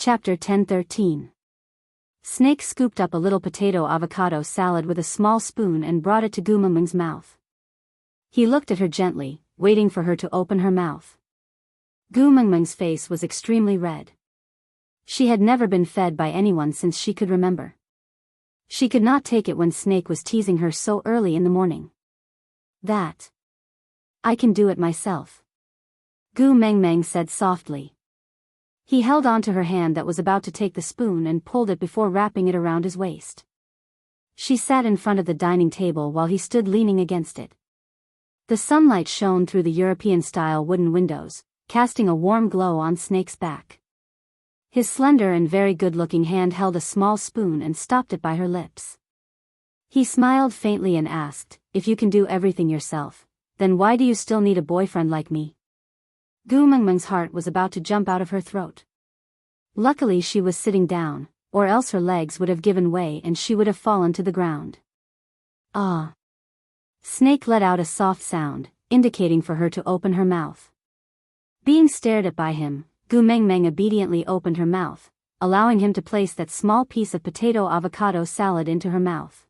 Chapter 10:13. Snake scooped up a little potato-avocado salad with a small spoon and brought it to Gu Mengmeng's mouth. He looked at her gently, waiting for her to open her mouth. Gu Mengmeng's face was extremely red. She had never been fed by anyone since she could remember. She could not take it when Snake was teasing her so early in the morning. "That. I can do it myself," Gu Mengmeng said softly. He held on to her hand that was about to take the spoon and pulled it before wrapping it around his waist. She sat in front of the dining table while he stood leaning against it. The sunlight shone through the European-style wooden windows, casting a warm glow on Snake's back. His slender and very good-looking hand held a small spoon and stopped it by her lips. He smiled faintly and asked, "If you can do everything yourself, then why do you still need a boyfriend like me?" Gu Mengmeng's heart was about to jump out of her throat. Luckily she was sitting down, or else her legs would have given way and she would have fallen to the ground. "Ah." Snake let out a soft sound, indicating for her to open her mouth. Being stared at by him, Gu Mengmeng obediently opened her mouth, allowing him to place that small piece of potato-avocado salad into her mouth.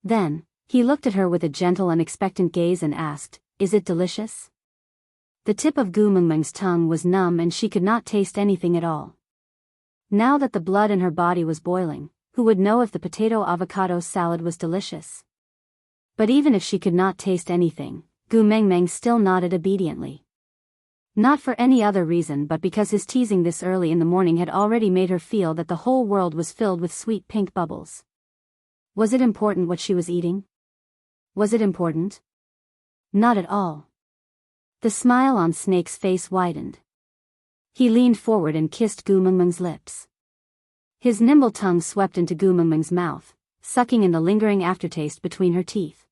Then, he looked at her with a gentle and expectant gaze and asked, "Is it delicious?" The tip of Gu Mengmeng's tongue was numb and she could not taste anything at all. Now that the blood in her body was boiling, who would know if the potato-avocado salad was delicious? But even if she could not taste anything, Gu Mengmeng still nodded obediently. Not for any other reason but because his teasing this early in the morning had already made her feel that the whole world was filled with sweet pink bubbles. Was it important what she was eating? Was it important? Not at all. The smile on Snake's face widened. He leaned forward and kissed Gu Mengmeng's lips. His nimble tongue swept into Gu Mengmeng's mouth, sucking in the lingering aftertaste between her teeth.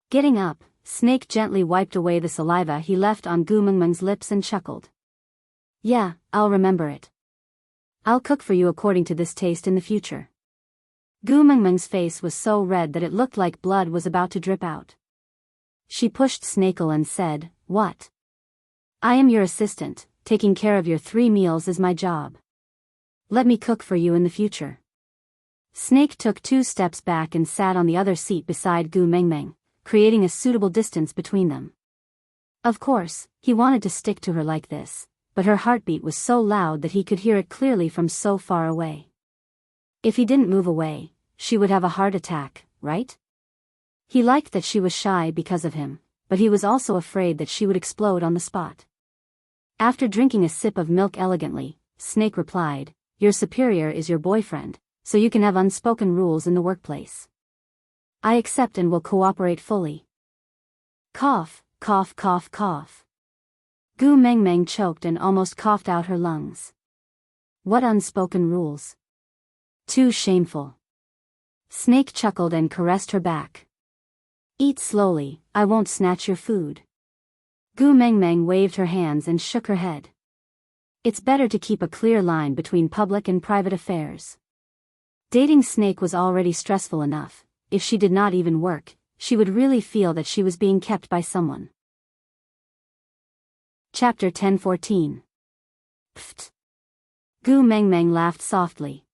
Getting up, Snake gently wiped away the saliva he left on Gu Mengmeng's lips and chuckled. "Yeah, I'll remember it. I'll cook for you according to this taste in the future." Gu Mengmeng's face was so red that it looked like blood was about to drip out. She pushed Snakel and said, "What? I am your assistant, taking care of your 3 meals is my job. Let me cook for you in the future." Snake took 2 steps back and sat on the other seat beside Gu Mengmeng, creating a suitable distance between them. Of course, he wanted to stick to her like this, but her heartbeat was so loud that he could hear it clearly from so far away. If he didn't move away, she would have a heart attack, right? He liked that she was shy because of him, but he was also afraid that she would explode on the spot. After drinking a sip of milk elegantly, Snake replied, "Your superior is your boyfriend, so you can have unspoken rules in the workplace. I accept and will cooperate fully." Cough, cough, cough, cough. Gu Mengmeng choked and almost coughed out her lungs. What unspoken rules? Too shameful. Snake chuckled and caressed her back. "Eat slowly, I won't snatch your food." Gu Mengmeng waved her hands and shook her head. It's better to keep a clear line between public and private affairs. Dating Snake was already stressful enough. If she did not even work, she would really feel that she was being kept by someone. Chapter 10:14. Pfft. Gu Mengmeng laughed softly.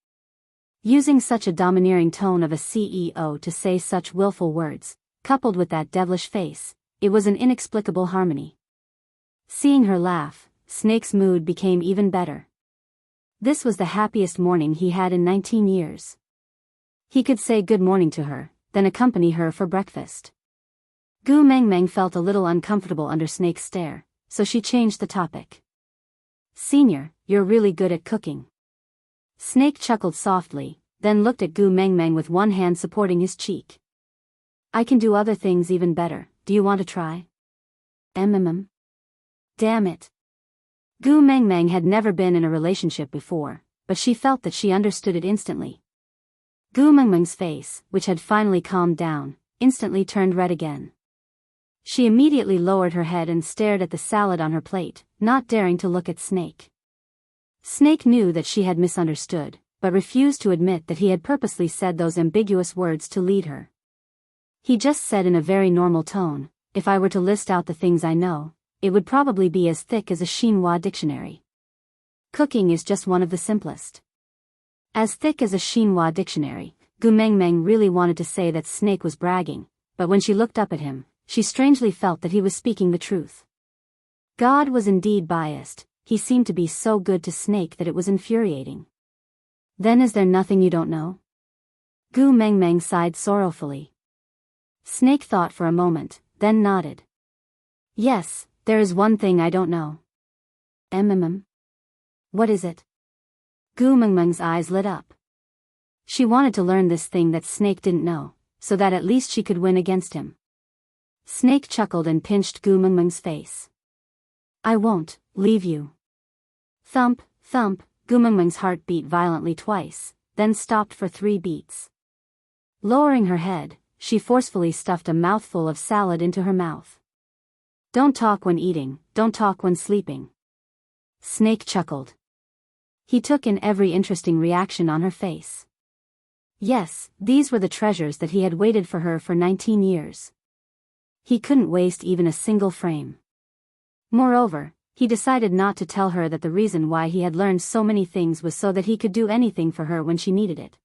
Using such a domineering tone of a CEO to say such willful words, coupled with that devilish face, it was an inexplicable harmony. Seeing her laugh, Snake's mood became even better. This was the happiest morning he had in 19 years. He could say good morning to her, then accompany her for breakfast. Gu Mengmeng felt a little uncomfortable under Snake's stare, so she changed the topic. "Senior, you're really good at cooking." Snake chuckled softly, then looked at Gu Mengmeng with one hand supporting his cheek. "I can do other things even better, do you want to try?" Damn it. Gu Mengmeng had never been in a relationship before, but she felt that she understood it instantly. Gu Mengmeng's face, which had finally calmed down, instantly turned red again. She immediately lowered her head and stared at the salad on her plate, not daring to look at Snake. Snake knew that she had misunderstood, but refused to admit that he had purposely said those ambiguous words to lead her. He just said in a very normal tone, "If I were to list out the things I know, it would probably be as thick as a Xinhua dictionary." Cooking is just one of the simplest. As thick as a Xinhua dictionary, Gu Mengmeng really wanted to say that Snake was bragging, but when she looked up at him, she strangely felt that he was speaking the truth. God was indeed biased. He seemed to be so good to Snake that it was infuriating. Then is there nothing you don't know? Gu Mengmeng sighed sorrowfully. Snake thought for a moment, then nodded. Yes, there is one thing I don't know. What is it? Gu Mengmeng's eyes lit up. She wanted to learn this thing that Snake didn't know, so that at least she could win against him. Snake chuckled and pinched Gu Mengmeng's face. I won't leave you. Thump, thump, Gu Mengmeng's heart beat violently twice, then stopped for 3 beats. Lowering her head, she forcefully stuffed a mouthful of salad into her mouth. Don't talk when eating, don't talk when sleeping. Snake chuckled. He took in every interesting reaction on her face. Yes, these were the treasures that he had waited for her for 19 years. He couldn't waste even a single frame. Moreover, he decided not to tell her that the reason why he had learned so many things was so that he could do anything for her when she needed it.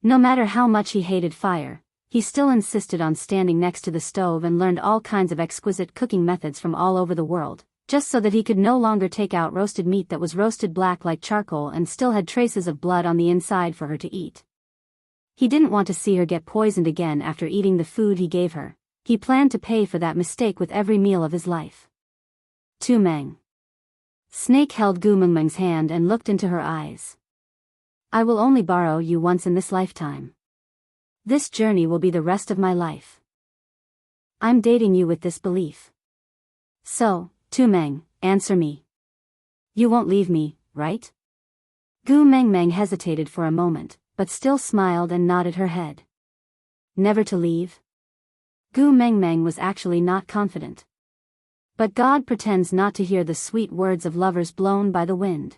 No matter how much he hated fire, he still insisted on standing next to the stove and learned all kinds of exquisite cooking methods from all over the world, just so that he could no longer take out roasted meat that was roasted black like charcoal and still had traces of blood on the inside for her to eat. He didn't want to see her get poisoned again after eating the food he gave her. He planned to pay for that mistake with every meal of his life. Tu Meng. Snake held Gu Mengmeng's hand and looked into her eyes. I will only borrow you once in this lifetime. This journey will be the rest of my life. I'm dating you with this belief. So, Tu Meng, answer me. You won't leave me, right? Gu Mengmeng hesitated for a moment, but still smiled and nodded her head. Never to leave? Gu Mengmeng was actually not confident. But God pretends not to hear the sweet words of lovers blown by the wind.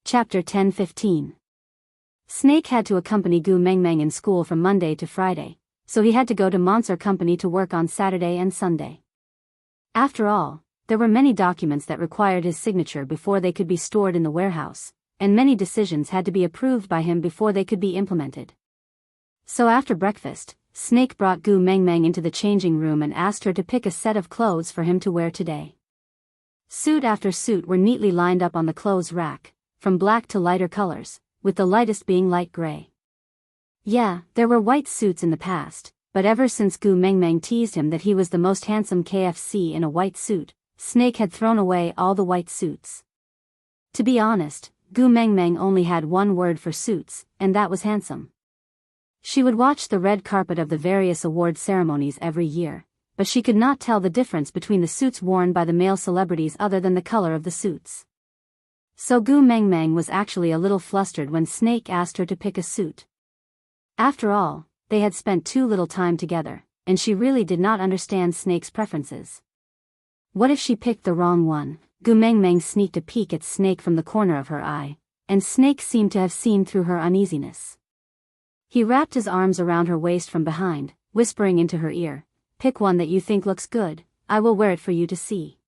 Chapter 10-15. Snake had to accompany Gu Mengmeng in school from Monday to Friday, so he had to go to Monster Company to work on Saturday and Sunday. After all, there were many documents that required his signature before they could be stored in the warehouse, and many decisions had to be approved by him before they could be implemented. So after breakfast, Snake brought Gu Mengmeng into the changing room and asked her to pick a set of clothes for him to wear today. Suit after suit were neatly lined up on the clothes rack, from black to lighter colors, with the lightest being light gray. Yeah, there were white suits in the past, but ever since Gu Mengmeng teased him that he was the most handsome KFC in a white suit, Snake had thrown away all the white suits. To be honest, Gu Mengmeng only had one word for suits, and that was handsome. She would watch the red carpet of the various award ceremonies every year, but she could not tell the difference between the suits worn by the male celebrities other than the color of the suits. So Gu Mengmeng was actually a little flustered when Snake asked her to pick a suit. After all, they had spent too little time together, and she really did not understand Snake's preferences. What if she picked the wrong one? Gu Mengmeng sneaked a peek at Snake from the corner of her eye, and Snake seemed to have seen through her uneasiness. He wrapped his arms around her waist from behind, whispering into her ear, "Pick one that you think looks good, I will wear it for you to see.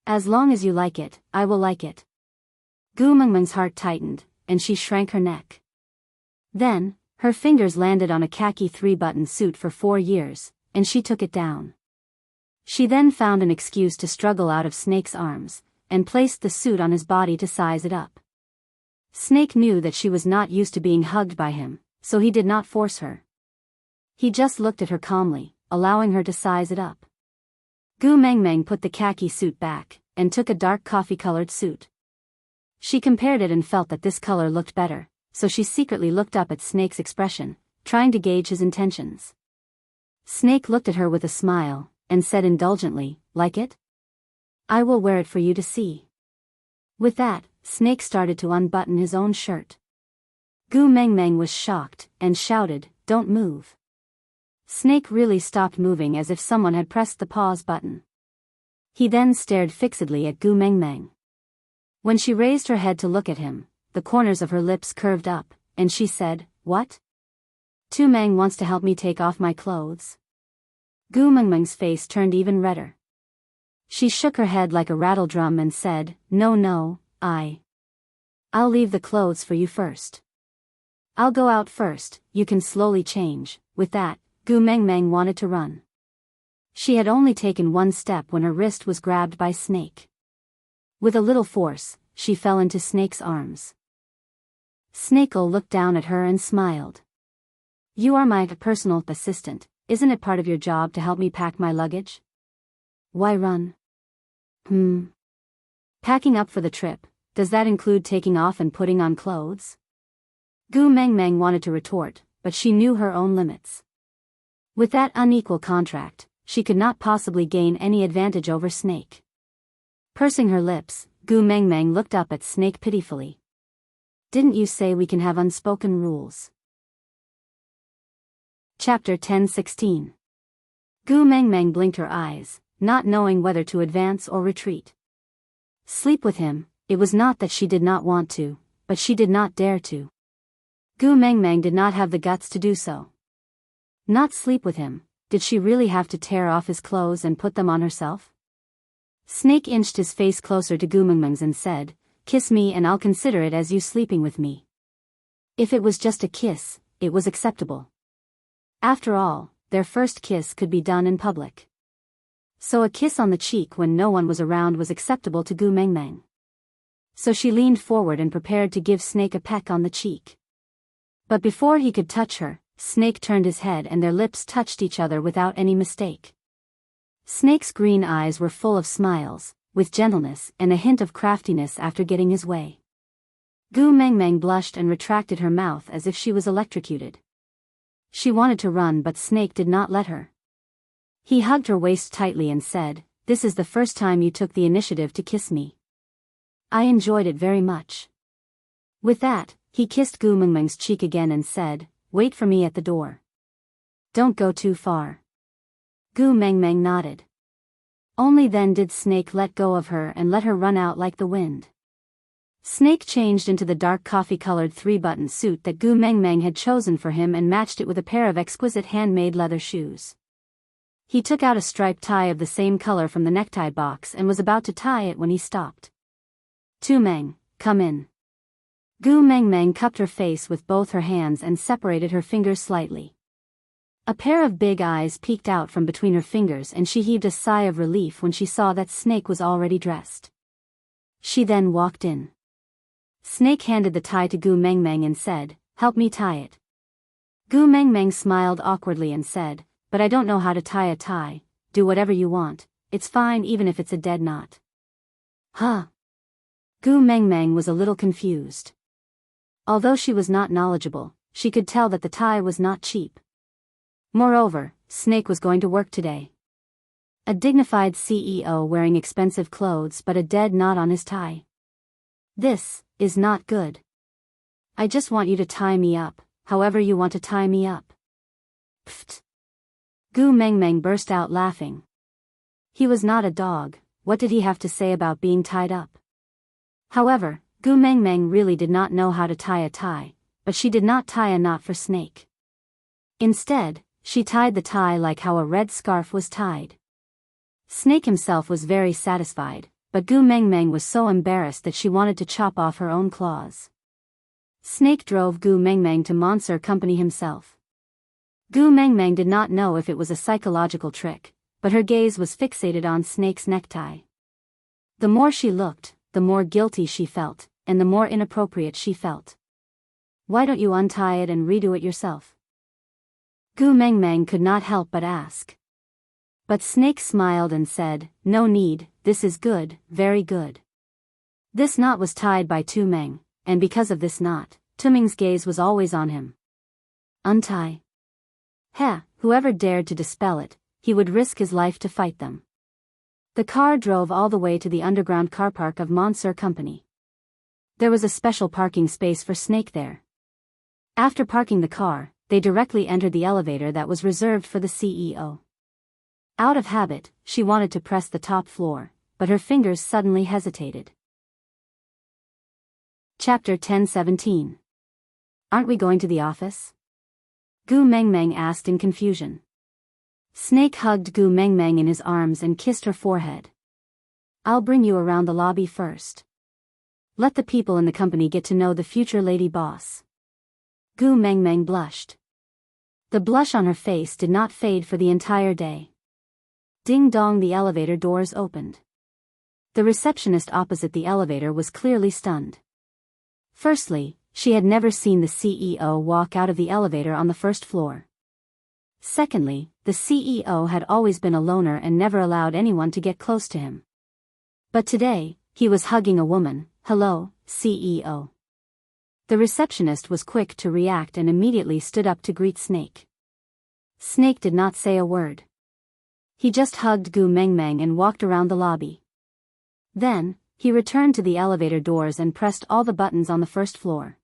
As long as you like it, I will like it." Gu Mengmeng's heart tightened, and she shrank her neck. Then, her fingers landed on a khaki 3-button suit for 4 years, and she took it down. She then found an excuse to struggle out of Snake's arms, and placed the suit on his body to size it up. Snake knew that she was not used to being hugged by him, so he did not force her. He just looked at her calmly, allowing her to size it up. Gu Mengmeng put the khaki suit back, and took a dark coffee-colored suit. She compared it and felt that this color looked better, so she secretly looked up at Snake's expression, trying to gauge his intentions. Snake looked at her with a smile, and said indulgently, "Like it? I will wear it for you to see." With that, Snake started to unbutton his own shirt. Gu Mengmeng was shocked, and shouted, "Don't move." Snake really stopped moving as if someone had pressed the pause button. He then stared fixedly at Gu Mengmeng. When she raised her head to look at him, the corners of her lips curved up, and she said, "What? Tu Meng wants to help me take off my clothes?" Gu Mengmeng's face turned even redder. She shook her head like a rattledrum and said, No, I'll leave the clothes for you first. I'll go out first, you can slowly change. With that, Gu Mengmeng wanted to run. She had only taken one step when her wrist was grabbed by Snake. With a little force, she fell into Snake's arms. Snake'll looked down at her and smiled. You are my personal assistant, isn't it part of your job to help me pack my luggage? Why run? Packing up for the trip, does that include taking off and putting on clothes? Gu Mengmeng wanted to retort, but she knew her own limits. With that unequal contract, she could not possibly gain any advantage over Snake. Pursing her lips, Gu Mengmeng looked up at Snake pitifully. Didn't you say we can have unspoken rules? Chapter 10:16. Gu Mengmeng blinked her eyes, not knowing whether to advance or retreat. Sleep with him, it was not that she did not want to, but she did not dare to. Gu Mengmeng did not have the guts to do so. Not sleep with him, did she really have to tear off his clothes and put them on herself? Snake inched his face closer to Gu Mengmeng's and said, Kiss me and I'll consider it as you sleeping with me. If it was just a kiss, it was acceptable. After all, their first kiss could be done in public. So a kiss on the cheek when no one was around was acceptable to Gu Mengmeng. So she leaned forward and prepared to give Snake a peck on the cheek. But before he could touch her, Snake turned his head and their lips touched each other without any mistake. Snake's green eyes were full of smiles, with gentleness and a hint of craftiness after getting his way. Gu Mengmeng blushed and retracted her mouth as if she was electrocuted. She wanted to run but Snake did not let her. He hugged her waist tightly and said, This is the first time you took the initiative to kiss me. I enjoyed it very much. With that, he kissed Gu Mengmeng's cheek again and said, Wait for me at the door. Don't go too far. Gu Mengmeng nodded. Only then did Snake let go of her and let her run out like the wind. Snake changed into the dark coffee-colored three-button suit that Gu Mengmeng had chosen for him and matched it with a pair of exquisite handmade leather shoes. He took out a striped tie of the same color from the necktie box and was about to tie it when he stopped. Tu Meng, come in. Gu Mengmeng cupped her face with both her hands and separated her fingers slightly. A pair of big eyes peeked out from between her fingers and she heaved a sigh of relief when she saw that Snake was already dressed. She then walked in. Snake handed the tie to Gu Mengmeng and said, Help me tie it. Gu Mengmeng smiled awkwardly and said, But I don't know how to tie a tie. Do whatever you want, it's fine even if it's a dead knot. Huh? Gu Mengmeng was a little confused. Although she was not knowledgeable, she could tell that the tie was not cheap. Moreover, Snake was going to work today. A dignified CEO wearing expensive clothes but a dead knot on his tie. This is not good. I just want you to tie me up, however you want to tie me up. Pfft. Gu Mengmeng burst out laughing. He was not a dog, what did he have to say about being tied up? However, Gu Mengmeng really did not know how to tie a tie, but she did not tie a knot for Snake. Instead, she tied the tie like how a red scarf was tied. Snake himself was very satisfied, but Gu Mengmeng was so embarrassed that she wanted to chop off her own claws. Snake drove Gu Mengmeng to Monsieur Company himself. Gu Mengmeng did not know if it was a psychological trick, but her gaze was fixated on Snake's necktie. The more she looked, the more guilty she felt, and the more inappropriate she felt. Why don't you untie it and redo it yourself? Gu Mengmeng could not help but ask. But Snake smiled and said, No need, this is good, very good. This knot was tied by Tu Meng, and because of this knot, Tu Meng's gaze was always on him. Untie. Heh, whoever dared to dispel it, he would risk his life to fight them. The car drove all the way to the underground car park of Monsieur Company. There was a special parking space for Snake there. After parking the car, they directly entered the elevator that was reserved for the CEO. Out of habit, she wanted to press the top floor, but her fingers suddenly hesitated. Chapter 10:17. Aren't we going to the office? Gu Mengmeng asked in confusion. Snake hugged Gu Mengmeng in his arms and kissed her forehead. I'll bring you around the lobby first. Let the people in the company get to know the future lady boss. Gu Mengmeng blushed. The blush on her face did not fade for the entire day. Ding dong, the elevator doors opened. The receptionist opposite the elevator was clearly stunned. Firstly, she had never seen the CEO walk out of the elevator on the first floor. Secondly, the CEO had always been a loner and never allowed anyone to get close to him. But today, he was hugging a woman. Hello, CEO. The receptionist was quick to react and immediately stood up to greet Snake. Snake did not say a word. He just hugged Gu Mengmeng and walked around the lobby. Then, he returned to the elevator doors and pressed all the buttons on the first floor.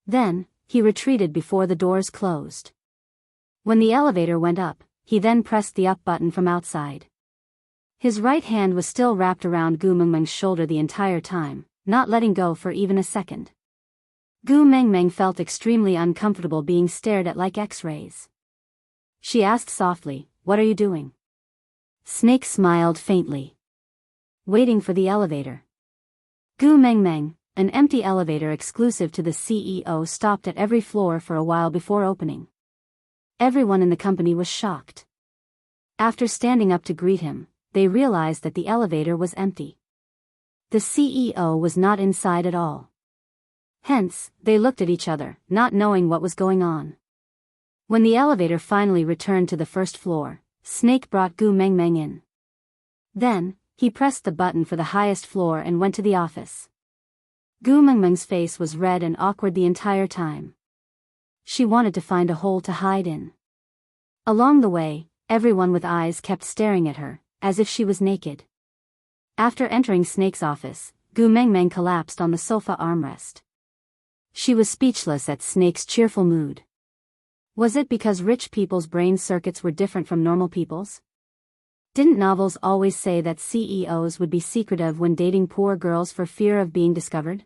Then, he retreated before the doors closed. When the elevator went up, he then pressed the up button from outside. His right hand was still wrapped around Gu Mengmeng's shoulder the entire time, not letting go for even a second. Gu Mengmeng felt extremely uncomfortable being stared at like X-rays. She asked softly, "What are you doing?" Snake smiled faintly. Waiting for the elevator. Gu Mengmeng, an empty elevator exclusive to the CEO, stopped at every floor for a while before opening. Everyone in the company was shocked. After standing up to greet him, they realized that the elevator was empty. The CEO was not inside at all. Hence, they looked at each other, not knowing what was going on. When the elevator finally returned to the first floor, Snake brought Gu Mengmeng in. Then, he pressed the button for the highest floor and went to the office. Gu Mengmeng's face was red and awkward the entire time. She wanted to find a hole to hide in. Along the way, everyone with eyes kept staring at her, as if she was naked. After entering Snake's office, Gu Mengmeng collapsed on the sofa armrest. She was speechless at Snake's cheerful mood. Was it because rich people's brain circuits were different from normal people's? Didn't novels always say that CEOs would be secretive when dating poor girls for fear of being discovered?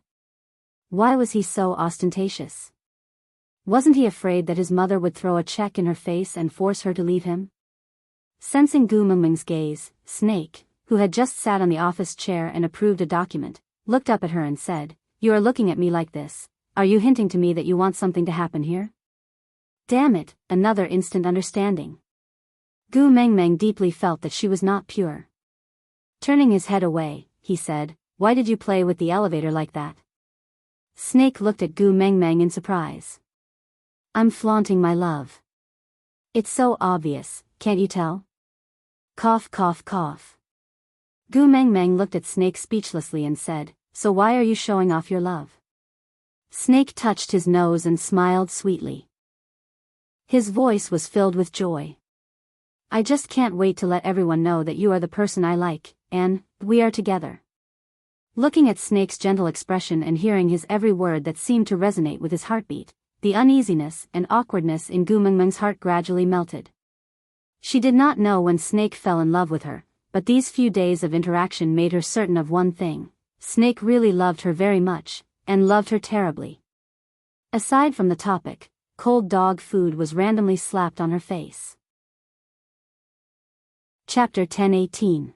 Why was he so ostentatious? Wasn't he afraid that his mother would throw a check in her face and force her to leave him? Sensing Gu Mengmeng's gaze, Snake, who had just sat on the office chair and approved a document, looked up at her and said, "You are looking at me like this. Are you hinting to me that you want something to happen here?" Damn it, another instant understanding. Gu Mengmeng deeply felt that she was not pure. Turning his head away, he said, "Why did you play with the elevator like that?" Snake looked at Gu Mengmeng in surprise. "I'm flaunting my love. It's so obvious, can't you tell?" Cough cough cough. Gu Mengmeng looked at Snake speechlessly and said, "So why are you showing off your love?" Snake touched his nose and smiled sweetly. His voice was filled with joy. "I just can't wait to let everyone know that you are the person I like, and we are together." Looking at Snake's gentle expression and hearing his every word that seemed to resonate with his heartbeat, the uneasiness and awkwardness in Gu Mengmeng's heart gradually melted. She did not know when Snake fell in love with her, but these few days of interaction made her certain of one thing: Snake really loved her very much, and loved her terribly. Aside from the topic, cold dog food was randomly slapped on her face. Chapter 10:18.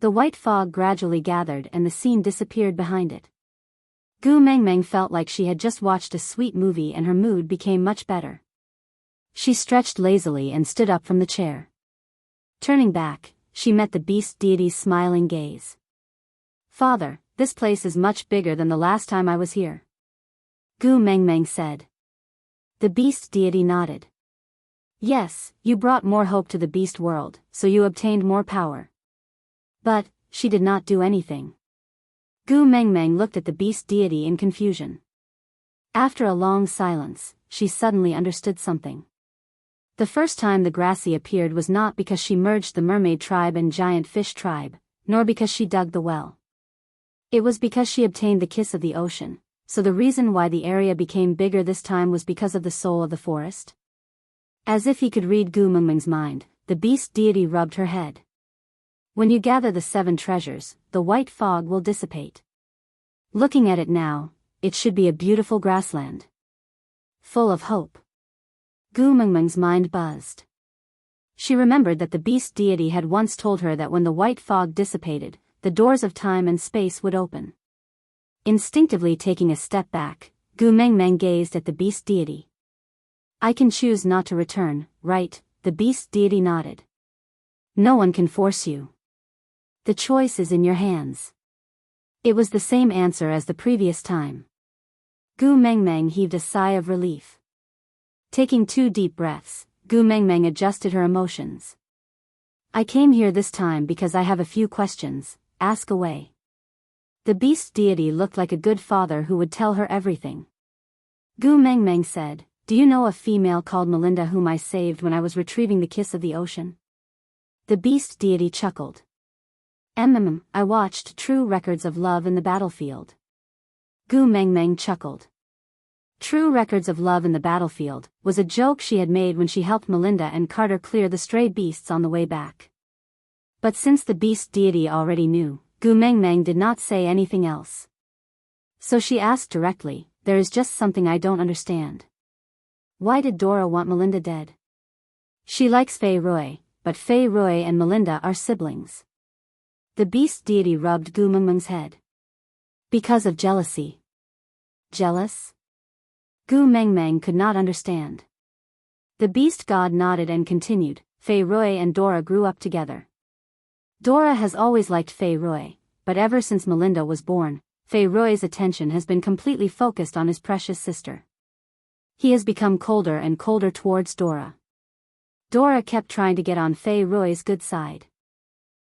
The white fog gradually gathered and the scene disappeared behind it. Gu Mengmeng felt like she had just watched a sweet movie and her mood became much better. She stretched lazily and stood up from the chair. Turning back, she met the beast deity's smiling gaze. "Father, this place is much bigger than the last time I was here," Gu Mengmeng said. The beast deity nodded. "Yes, you brought more hope to the beast world, so you obtained more power." But she did not do anything. Gu Mengmeng looked at the beast deity in confusion. After a long silence, she suddenly understood something. The first time the Grassy appeared was not because she merged the mermaid tribe and giant fish tribe, nor because she dug the well. It was because she obtained the kiss of the ocean, so the reason why the area became bigger this time was because of the soul of the forest? As if he could read Gu Mengmeng's mind, the beast deity rubbed her head. "When you gather the 7 treasures, the white fog will dissipate. Looking at it now, it should be a beautiful grassland. Full of hope." Gu Mengmeng's mind buzzed. She remembered that the beast deity had once told her that when the white fog dissipated, the doors of time and space would open. Instinctively taking a step back, Gu Mengmeng gazed at the beast deity. I can choose not to return, right? The beast deity nodded. No one can force you. The choice is in your hands. It was the same answer as the previous time. Gu Mengmeng heaved a sigh of relief. Taking 2 deep breaths, Gu Mengmeng adjusted her emotions. I came here this time because I have a few questions, ask away. The beast deity looked like a good father who would tell her everything. Gu Mengmeng said, do you know a female called Melinda whom I saved when I was retrieving the kiss of the ocean? The beast deity chuckled. I watched True Records of Love in the Battlefield. Gu Mengmeng chuckled. True Records of Love in the Battlefield was a joke she had made when she helped Melinda and Carter clear the stray beasts on the way back. But since the beast deity already knew, Gu Mengmeng did not say anything else. So she asked directly, there is just something I don't understand. Why did Dora want Melinda dead? She likes Fei Rui, but Fei Rui and Melinda are siblings. The beast deity rubbed Gu Mengmeng's head. Because of jealousy. Jealous? Gu Mengmeng could not understand. The beast god nodded and continued, Fei Rui and Dora grew up together. Dora has always liked Fei Rui, but ever since Melinda was born, Fei Rui's attention has been completely focused on his precious sister. He has become colder and colder towards Dora. Dora kept trying to get on Fei Rui's good side.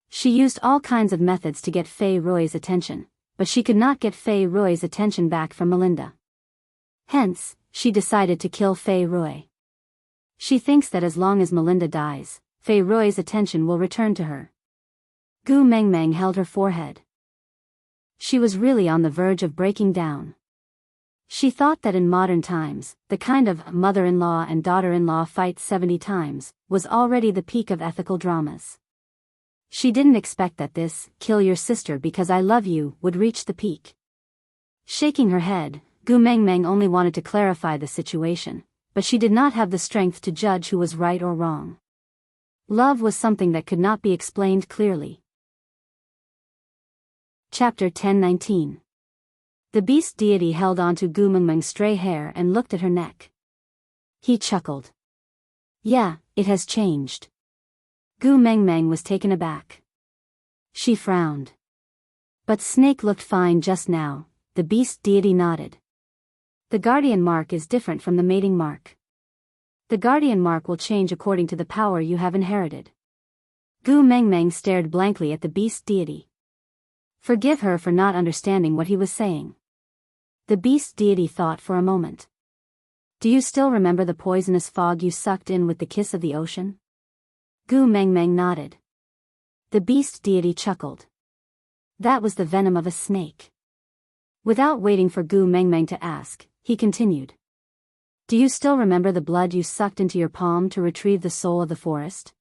She used all kinds of methods to get Fei Rui's attention, but she could not get Fei Rui's attention back from Melinda. Hence, she decided to kill Fei Rui. She thinks that as long as Melinda dies, Fei Rui's attention will return to her. Gu Mengmeng held her forehead. She was really on the verge of breaking down. She thought that in modern times, the kind of mother-in-law and daughter-in-law fight 70 times was already the peak of ethical dramas. She didn't expect that this, kill your sister because I love you, would reach the peak. Shaking her head, Gu Mengmeng only wanted to clarify the situation, but she did not have the strength to judge who was right or wrong. Love was something that could not be explained clearly. Chapter 10:19. The beast deity held onto Gu Mengmeng's stray hair and looked at her neck. He chuckled. Yeah, it has changed. Gu Mengmeng was taken aback. She frowned. But Snake looked fine just now, the beast deity nodded. The guardian mark is different from the mating mark. The guardian mark will change according to the power you have inherited. Gu Mengmeng stared blankly at the beast deity. Forgive her for not understanding what he was saying. The beast deity thought for a moment. Do you still remember the poisonous fog you sucked in with the kiss of the ocean? Gu Mengmeng nodded. The beast deity chuckled. That was the venom of a snake. Without waiting for Gu Mengmeng to ask, he continued. Do you still remember the blood you sucked into your palm to retrieve the soul of the forest?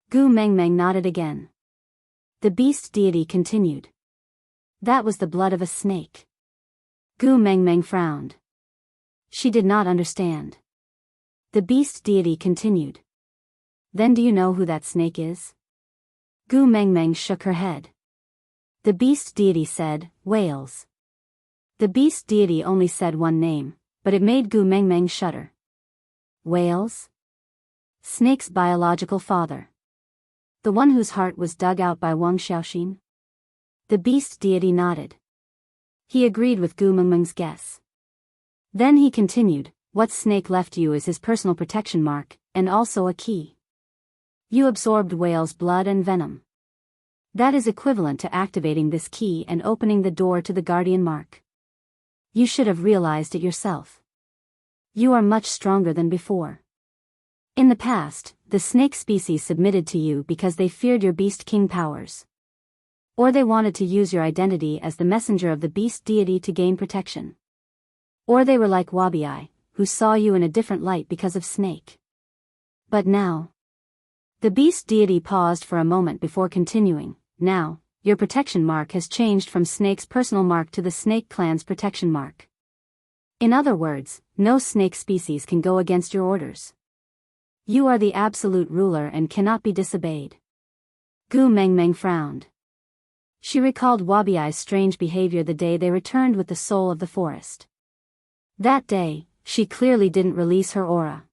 Gu Mengmeng nodded again. The beast deity continued. That was the blood of a snake. Gu Mengmeng frowned. She did not understand. The beast deity continued. Then do you know who that snake is? Gu Mengmeng shook her head. The beast deity said, whales. The beast deity only said one name, but it made Gu Mengmeng shudder. Whales? Snake's biological father. The one whose heart was dug out by Wang Xiaoxin? The beast deity nodded. He agreed with Gu Mengmeng's guess. Then he continued, what snake left you is his personal protection mark, and also a key. You absorbed whale's blood and venom. That is equivalent to activating this key and opening the door to the guardian mark. You should have realized it yourself. You are much stronger than before. In the past, the snake species submitted to you because they feared your beast king powers. Or they wanted to use your identity as the messenger of the beast deity to gain protection. Or they were like Wabi, who saw you in a different light because of Snake. But now... The beast deity paused for a moment before continuing. Now, your protection mark has changed from Snake's personal mark to the Snake clan's protection mark. In other words, no snake species can go against your orders. You are the absolute ruler and cannot be disobeyed. Gu Mengmeng frowned. She recalled Wabiai's strange behavior the day they returned with the soul of the forest. That day, she clearly didn't release her aura.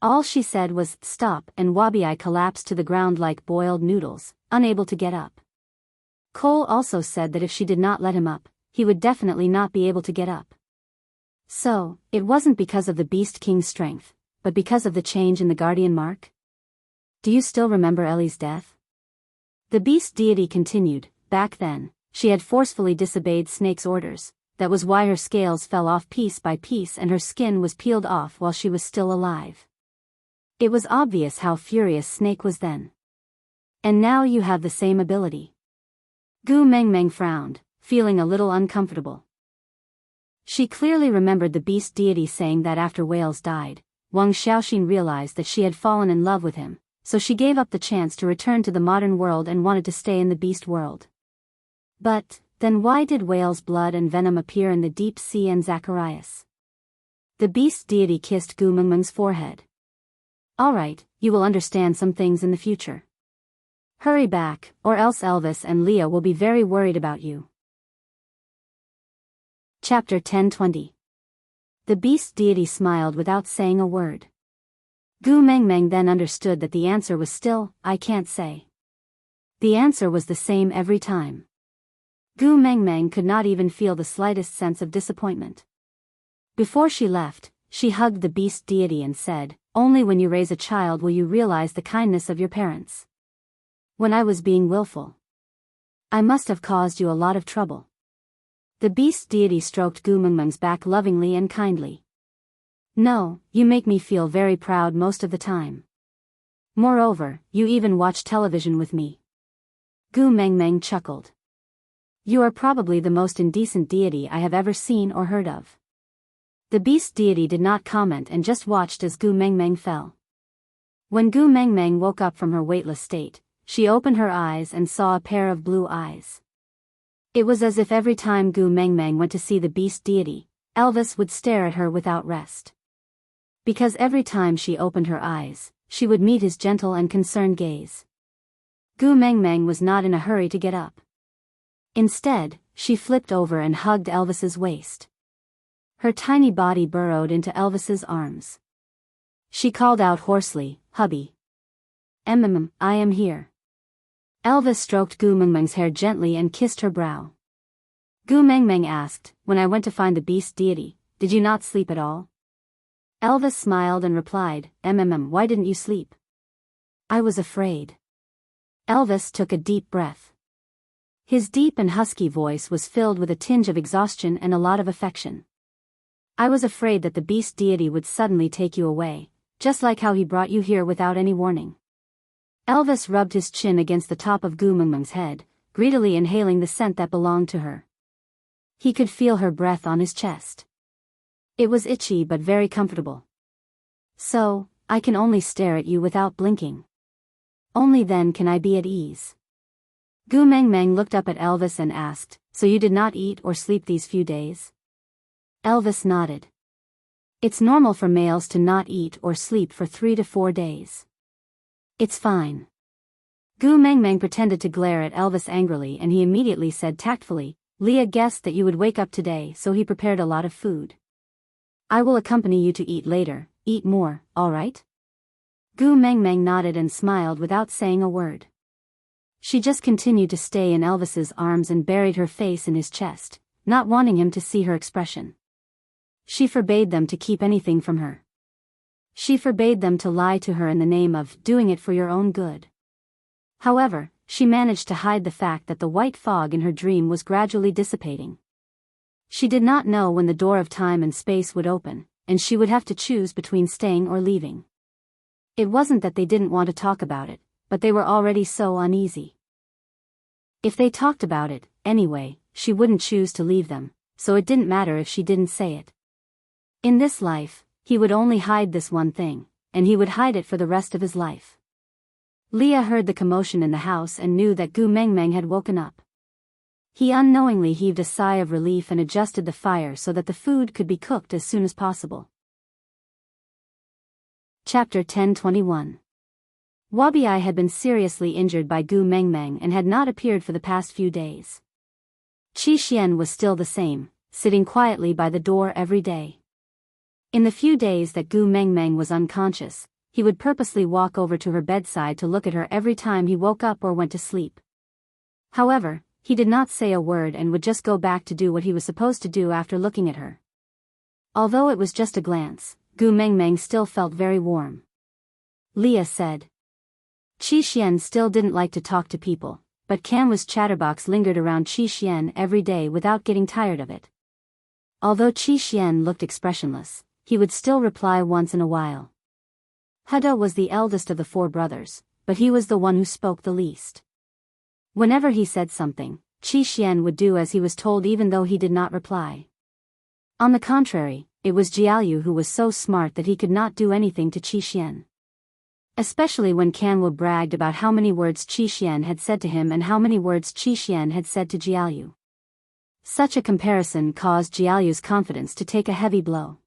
All she said was, "Stop," and Wabiai collapsed to the ground like boiled noodles, unable to get up. Cole also said that if she did not let him up, he would definitely not be able to get up. So, it wasn't because of the Beast King's strength, but because of the change in the Guardian Mark? Do you still remember Ellie's death? The beast deity continued. Back then, she had forcefully disobeyed Snake's orders. That was why her scales fell off piece by piece and her skin was peeled off while she was still alive. It was obvious how furious Snake was then. And now you have the same ability. Gu Mengmeng frowned, feeling a little uncomfortable. She clearly remembered the beast deity saying that after Wales died, Wang Xiaoxin realized that she had fallen in love with him, so she gave up the chance to return to the modern world and wanted to stay in the beast world. But, then why did Whale's blood and venom appear in the deep sea and Zacharias? The beast deity kissed Gu Mengmeng's forehead. Alright, you will understand some things in the future. Hurry back, or else Elvis and Leah will be very worried about you. Chapter 1020. The beast deity smiled without saying a word. Gu Mengmeng then understood that the answer was still, "I can't say." The answer was the same every time. Gu Mengmeng could not even feel the slightest sense of disappointment. Before she left, she hugged the beast deity and said, "Only when you raise a child will you realize the kindness of your parents. When I was being willful, I must have caused you a lot of trouble." The beast deity stroked Gu Mengmeng's back lovingly and kindly. "No, you make me feel very proud most of the time. Moreover, you even watch television with me." Gu Mengmeng chuckled. "You are probably the most indecent deity I have ever seen or heard of." The beast deity did not comment and just watched as Gu Mengmeng fell. When Gu Mengmeng woke up from her weightless state, she opened her eyes and saw a pair of blue eyes. It was as if every time Gu Mengmeng went to see the beast deity, Elvis would stare at her without rest. Because every time she opened her eyes, she would meet his gentle and concerned gaze. Gu Mengmeng was not in a hurry to get up. Instead, she flipped over and hugged Elvis's waist. Her tiny body burrowed into Elvis's arms. She called out hoarsely, "Hubby. I am here." Elvis stroked Gu Mengmeng's hair gently and kissed her brow. Gu Mengmeng asked, "When I went to find the beast deity, did you not sleep at all?" Elvis smiled and replied, Why didn't you sleep?" "I was afraid." Elvis took a deep breath. His deep and husky voice was filled with a tinge of exhaustion and a lot of affection. "I was afraid that the beast deity would suddenly take you away, just like how he brought you here without any warning." Elvis rubbed his chin against the top of Gu Mengmeng's head, greedily inhaling the scent that belonged to her. He could feel her breath on his chest. It was itchy but very comfortable. "So, I can only stare at you without blinking. Only then can I be at ease." Gu Mengmeng looked up at Elvis and asked, "So you did not eat or sleep these few days?" Elvis nodded. "It's normal for males to not eat or sleep for 3 to 4 days. It's fine." Gu Mengmeng pretended to glare at Elvis angrily and he immediately said tactfully, "Leah guessed that you would wake up today so he prepared a lot of food. I will accompany you to eat later, eat more, alright?" Gu Mengmeng nodded and smiled without saying a word. She just continued to stay in Elvis's arms and buried her face in his chest, not wanting him to see her expression. She forbade them to keep anything from her. She forbade them to lie to her in the name of doing it for your own good. However, she managed to hide the fact that the white fog in her dream was gradually dissipating. She did not know when the door of time and space would open, and she would have to choose between staying or leaving. It wasn't that they didn't want to talk about it, but they were already so uneasy. If they talked about it, anyway, she wouldn't choose to leave them, so it didn't matter if she didn't say it. In this life, he would only hide this one thing, and he would hide it for the rest of his life. Leah heard the commotion in the house and knew that Gu Mengmeng had woken up. He unknowingly heaved a sigh of relief and adjusted the fire so that the food could be cooked as soon as possible. Chapter 1021. Wabi had been seriously injured by Gu Mengmeng and had not appeared for the past few days. Qi Xian was still the same, sitting quietly by the door every day. In the few days that Gu Mengmeng was unconscious, he would purposely walk over to her bedside to look at her every time he woke up or went to sleep. However, he did not say a word and would just go back to do what he was supposed to do after looking at her. Although it was just a glance, Gu Mengmeng still felt very warm. Leah said. Qi Xian still didn't like to talk to people, but Kanwa's chatterbox lingered around Qi Xian every day without getting tired of it. Although Qi Xian looked expressionless, he would still reply once in a while. Hada was the eldest of the 4 brothers, but he was the one who spoke the least. Whenever he said something, Qi Xian would do as he was told even though he did not reply. On the contrary, it was Jiaoyu who was so smart that he could not do anything to Qi Xian. Especially when Kanwa bragged about how many words Qi Xian had said to him and how many words Qi Xian had said to Jiaoyu. Such a comparison caused Jiaoyu's confidence to take a heavy blow.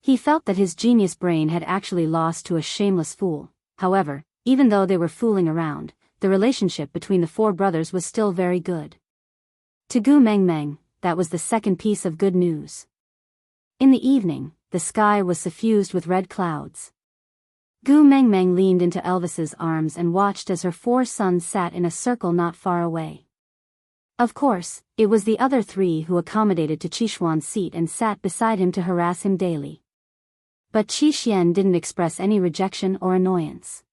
He felt that his genius brain had actually lost to a shameless fool. However, even though they were fooling around, the relationship between the 4 brothers was still very good. To Gu Mengmeng, that was the second piece of good news. In the evening, the sky was suffused with red clouds. Gu Mengmeng leaned into Elvis's arms and watched as her 4 sons sat in a circle not far away. Of course, it was the other 3 who accommodated to Qishuan's seat and sat beside him to harass him daily. But Qi Xian didn't express any rejection or annoyance.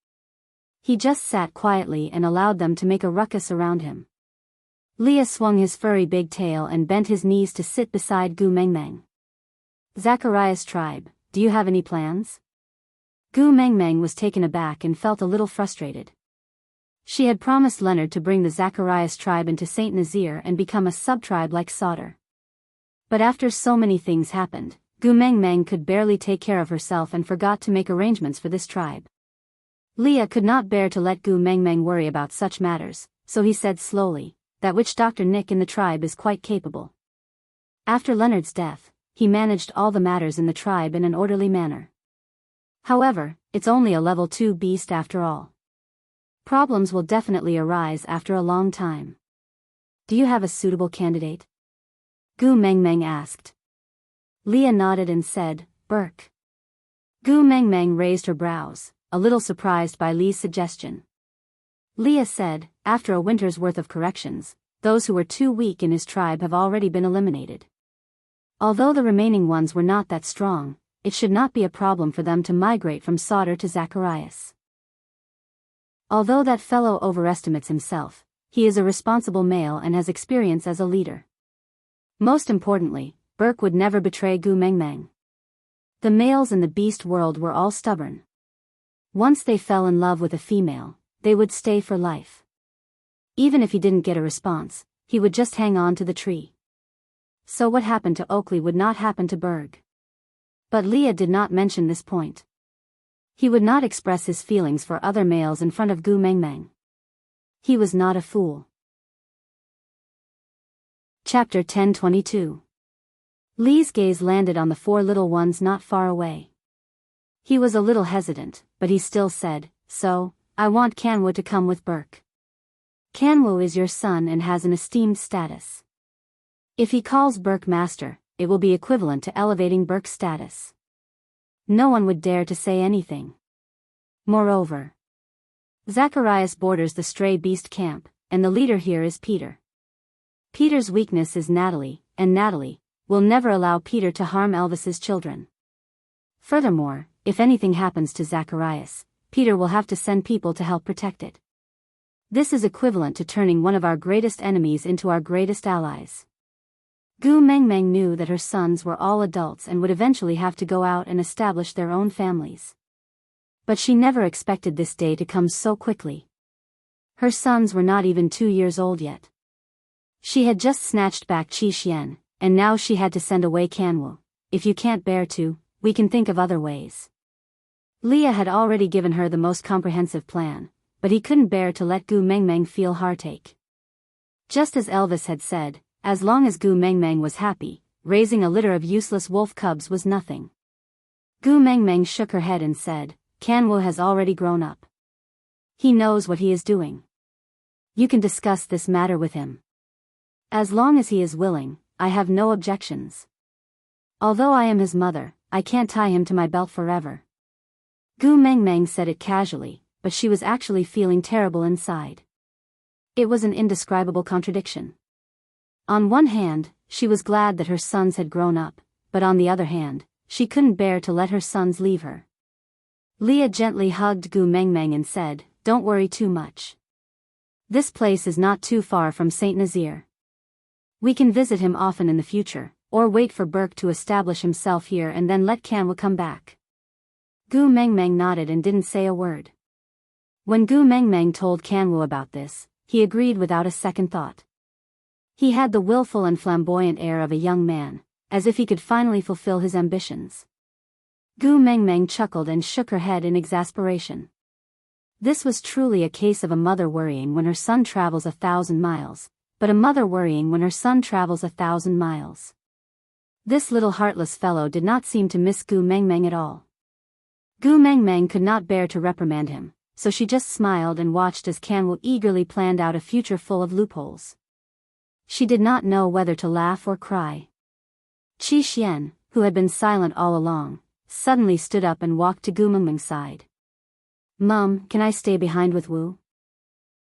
He just sat quietly and allowed them to make a ruckus around him. Leah swung his furry big tail and bent his knees to sit beside Gu Mengmeng. Zacharias tribe, do you have any plans? Gu Mengmeng was taken aback and felt a little frustrated. She had promised Leonard to bring the Zacharias tribe into Saint Nazaire and become a sub-tribe like Sauter. But after so many things happened, Gu Mengmeng could barely take care of herself and forgot to make arrangements for this tribe. Leah could not bear to let Gu Mengmeng worry about such matters, so he said slowly, that witch Dr. Nick in the tribe is quite capable. After Leonard's death, he managed all the matters in the tribe in an orderly manner. However, it's only a level 2 beast after all. Problems will definitely arise after a long time. Do you have a suitable candidate? Gu Mengmeng asked. Leah nodded and said, Burke. Gu Mengmeng raised her brows, a little surprised by Lee's suggestion. Leah said, after a winter's worth of corrections, those who were too weak in his tribe have already been eliminated. Although the remaining ones were not that strong, it should not be a problem for them to migrate from Sauter to Zacharias. Although that fellow overestimates himself, he is a responsible male and has experience as a leader. Most importantly, Burke would never betray Gu Mengmeng. The males in the beast world were all stubborn. Once they fell in love with a female, they would stay for life. Even if he didn't get a response, he would just hang on to the tree. So what happened to Oakley would not happen to Berg. But Leah did not mention this point. He would not express his feelings for other males in front of Gu Mengmeng. He was not a fool. Chapter 1022. Lee's gaze landed on the 4 little ones not far away. He was a little hesitant, but he still said, So, I want Kanwa to come with Burke. Kanwa is your son and has an esteemed status. If he calls Burke master, it will be equivalent to elevating Burke's status. No one would dare to say anything. Moreover, Zacharias borders the stray beast camp, and the leader here is Peter. Peter's weakness is Natalie, and Natalie will never allow Peter to harm Elvis's children. Furthermore, if anything happens to Zacharias, Peter will have to send people to help protect it. This is equivalent to turning one of our greatest enemies into our greatest allies. Gu Mengmeng knew that her sons were all adults and would eventually have to go out and establish their own families. But she never expected this day to come so quickly. Her sons were not even 2 years old yet. She had just snatched back Qi Xian, and now she had to send away Kanwu. If you can't bear to, we can think of other ways. Leah had already given her the most comprehensive plan, but he couldn't bear to let Gu Mengmeng feel heartache. Just as Elvis had said, as long as Gu Mengmeng was happy, raising a litter of useless wolf cubs was nothing. Gu Mengmeng shook her head and said, Kanwu has already grown up. He knows what he is doing. You can discuss this matter with him. As long as he is willing, I have no objections. Although I am his mother, I can't tie him to my belt forever. Gu Mengmeng said it casually, but she was actually feeling terrible inside. It was an indescribable contradiction. On one hand, she was glad that her sons had grown up, but on the other hand, she couldn't bear to let her sons leave her. Leah gently hugged Gu Mengmeng and said, "Don't worry too much. This place is not too far from Saint Nazaire. We can visit him often in the future, or wait for Burke to establish himself here and then let Kanwa come back." Gu Mengmeng nodded and didn't say a word. When Gu Mengmeng told Kanwa about this, he agreed without a second thought. He had the willful and flamboyant air of a young man, as if he could finally fulfill his ambitions. Gu Mengmeng chuckled and shook her head in exasperation. This was truly a case of a mother worrying when her son travels 1,000 miles, but a mother worrying when her son travels 1,000 miles. This little heartless fellow did not seem to miss Gu Mengmeng at all. Gu Mengmeng could not bear to reprimand him, so she just smiled and watched as Kanwa eagerly planned out a future full of loopholes. She did not know whether to laugh or cry. Qi Xian, who had been silent all along, suddenly stood up and walked to Gu Mengmeng's side. "Mum, can I stay behind with Wu?"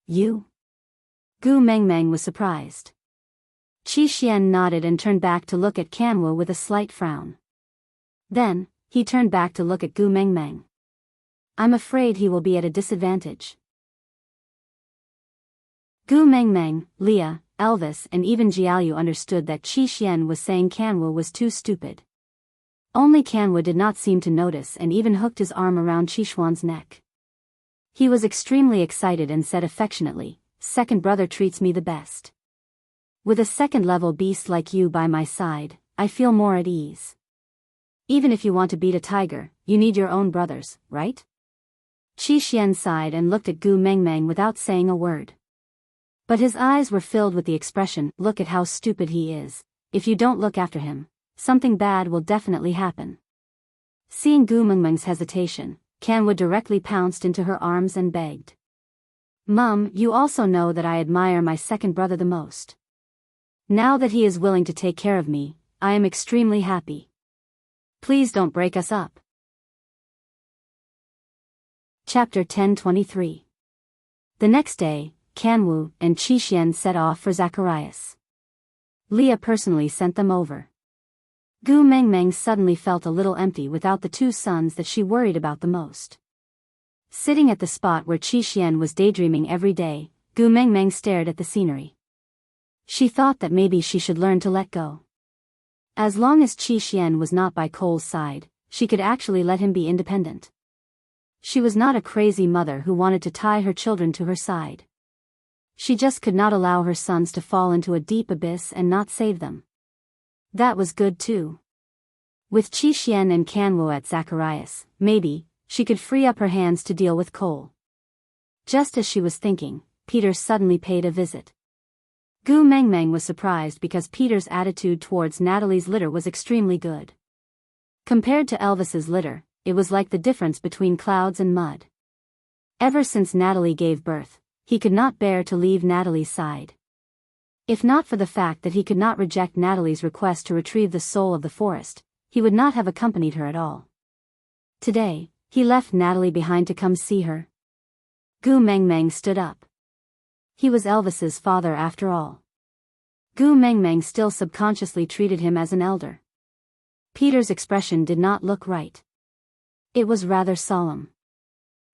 "You?" Gu Mengmeng was surprised. Qi Xian nodded and turned back to look at Kanwa with a slight frown. Then, he turned back to look at Gu Mengmeng. "I'm afraid he will be at a disadvantage." Gu Mengmeng, Leah, Elvis and even Jiaoyu understood that Qi Xian was saying Kanwa was too stupid. Only Kanwa did not seem to notice and even hooked his arm around Qi Xuan's neck. He was extremely excited and said affectionately, "Second brother treats me the best. With a second-level beast like you by my side, I feel more at ease. Even if you want to beat a tiger, you need your own brothers, right?" Qi Xian sighed and looked at Gu Mengmeng without saying a word. But his eyes were filled with the expression, "Look at how stupid he is. If you don't look after him, something bad will definitely happen." Seeing Gu Mengmeng's hesitation, Kanwa directly pounced into her arms and begged. "Mum, you also know that I admire my second brother the most. Now that he is willing to take care of me, I am extremely happy. Please don't break us up." Chapter 10:23. The next day, Kanwu and Qi Xian set off for Zacharias. Leah personally sent them over. Gu Mengmeng suddenly felt a little empty without the two sons that she worried about the most. Sitting at the spot where Qi Xian was daydreaming every day, Gu Mengmeng stared at the scenery. She thought that maybe she should learn to let go. As long as Qi Xian was not by Cole's side, she could actually let him be independent. She was not a crazy mother who wanted to tie her children to her side. She just could not allow her sons to fall into a deep abyss and not save them. That was good too. With Qi Xian and Kanwo at Zacharias, maybe, she could free up her hands to deal with Cole. Just as she was thinking, Peter suddenly paid a visit. Gu Mengmeng was surprised because Peter's attitude towards Natalie's litter was extremely good. Compared to Elvis's litter, it was like the difference between clouds and mud. Ever since Natalie gave birth, he could not bear to leave Natalie's side. If not for the fact that he could not reject Natalie's request to retrieve the soul of the forest, he would not have accompanied her at all. Today, he left Natalie behind to come see her. Gu Mengmeng stood up. He was Elvis's father after all. Gu Mengmeng still subconsciously treated him as an elder. Peter's expression did not look right. It was rather solemn.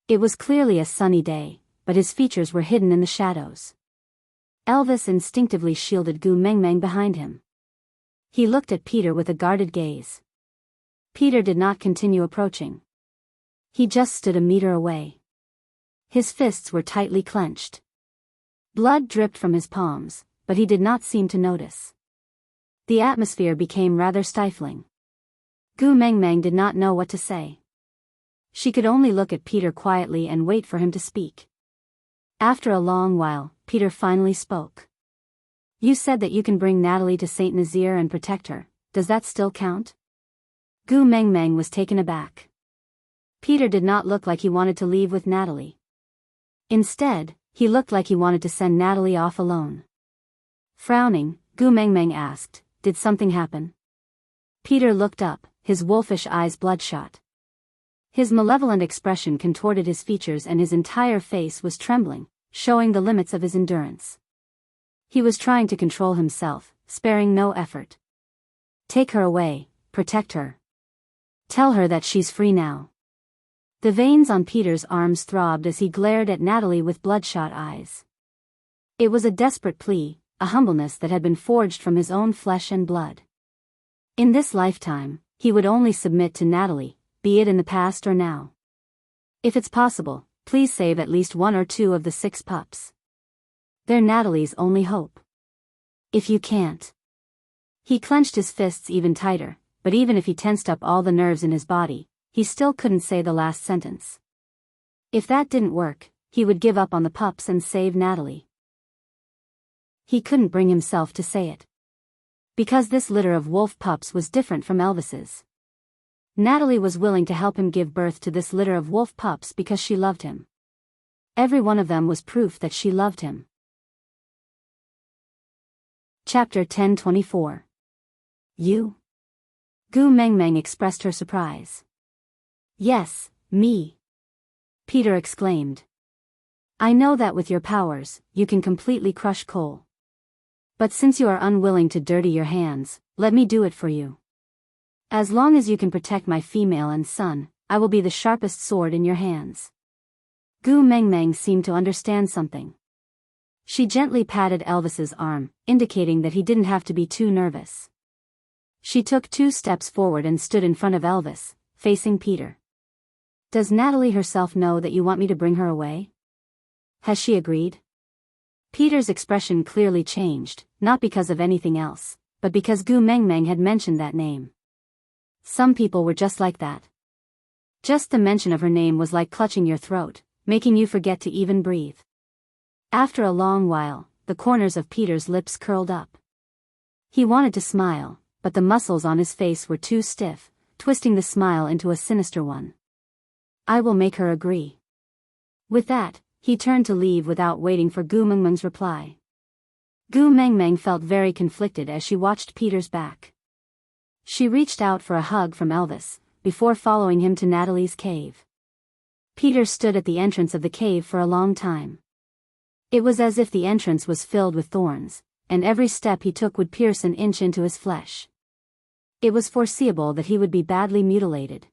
It was clearly a sunny day, but his features were hidden in the shadows. Elvis instinctively shielded Gu Mengmeng behind him. He looked at Peter with a guarded gaze. Peter did not continue approaching. He just stood a meter away. His fists were tightly clenched. Blood dripped from his palms, but he did not seem to notice. The atmosphere became rather stifling. Gu Mengmeng did not know what to say. She could only look at Peter quietly and wait for him to speak. After a long while, Peter finally spoke. "You said that you can bring Natalie to Saint Nazaire and protect her. Does that still count?" Gu Mengmeng was taken aback. Peter did not look like he wanted to leave with Natalie. Instead, he looked like he wanted to send Natalie off alone. Frowning, Gu Mengmeng asked, "Did something happen?" Peter looked up, his wolfish eyes bloodshot. His malevolent expression contorted his features and his entire face was trembling, showing the limits of his endurance. He was trying to control himself, sparing no effort. "Take her away, protect her. Tell her that she's free now." The veins on Peter's arms throbbed as he glared at Natalie with bloodshot eyes. It was a desperate plea, a humbleness that had been forged from his own flesh and blood. In this lifetime, he would only submit to Natalie, be it in the past or now. "If it's possible, please save at least 1 or 2 of the 6 pups. They're Natalie's only hope. If you can't." He clenched his fists even tighter, but even if he tensed up all the nerves in his body, he still couldn't say the last sentence. If that didn't work, he would give up on the pups and save Natalie. He couldn't bring himself to say it. Because this litter of wolf pups was different from Elvis's. Natalie was willing to help him give birth to this litter of wolf pups because she loved him. Every one of them was proof that she loved him. Chapter 10:24. You? Gu Mengmeng expressed her surprise. "Yes, me," Peter exclaimed. "I know that with your powers, you can completely crush coal. But since you are unwilling to dirty your hands, let me do it for you. As long as you can protect my female and son, I will be the sharpest sword in your hands." Gu Mengmeng seemed to understand something. She gently patted Elvis's arm, indicating that he didn't have to be too nervous. She took 2 steps forward and stood in front of Elvis, facing Peter. "Does Natalie herself know that you want me to bring her away? Has she agreed?" Peter's expression clearly changed, not because of anything else, but because Gu Mengmeng had mentioned that name. Some people were just like that. Just the mention of her name was like clutching your throat, making you forget to even breathe. After a long while, the corners of Peter's lips curled up. He wanted to smile, but the muscles on his face were too stiff, twisting the smile into a sinister one. "I will make her agree." With that, he turned to leave without waiting for Gu Mengmeng's reply. Gu Mengmeng felt very conflicted as she watched Peter's back. She reached out for a hug from Elvis, before following him to Natalie's cave. Peter stood at the entrance of the cave for a long time. It was as if the entrance was filled with thorns, and every step he took would pierce an inch into his flesh. It was foreseeable that he would be badly mutilated.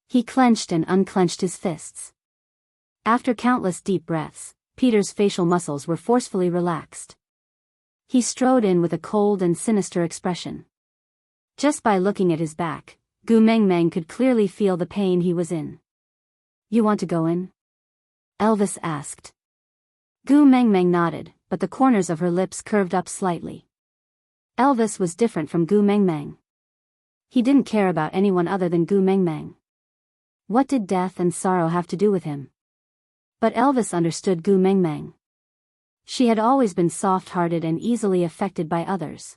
He clenched and unclenched his fists. After countless deep breaths, Peter's facial muscles were forcefully relaxed. He strode in with a cold and sinister expression. Just by looking at his back, Gu Mengmeng could clearly feel the pain he was in. "You want to go in?" Elvis asked. Gu Mengmeng nodded, but the corners of her lips curved up slightly. Elvis was different from Gu Mengmeng. He didn't care about anyone other than Gu Mengmeng. What did death and sorrow have to do with him? But Elvis understood Gu Mengmeng. She had always been soft-hearted and easily affected by others.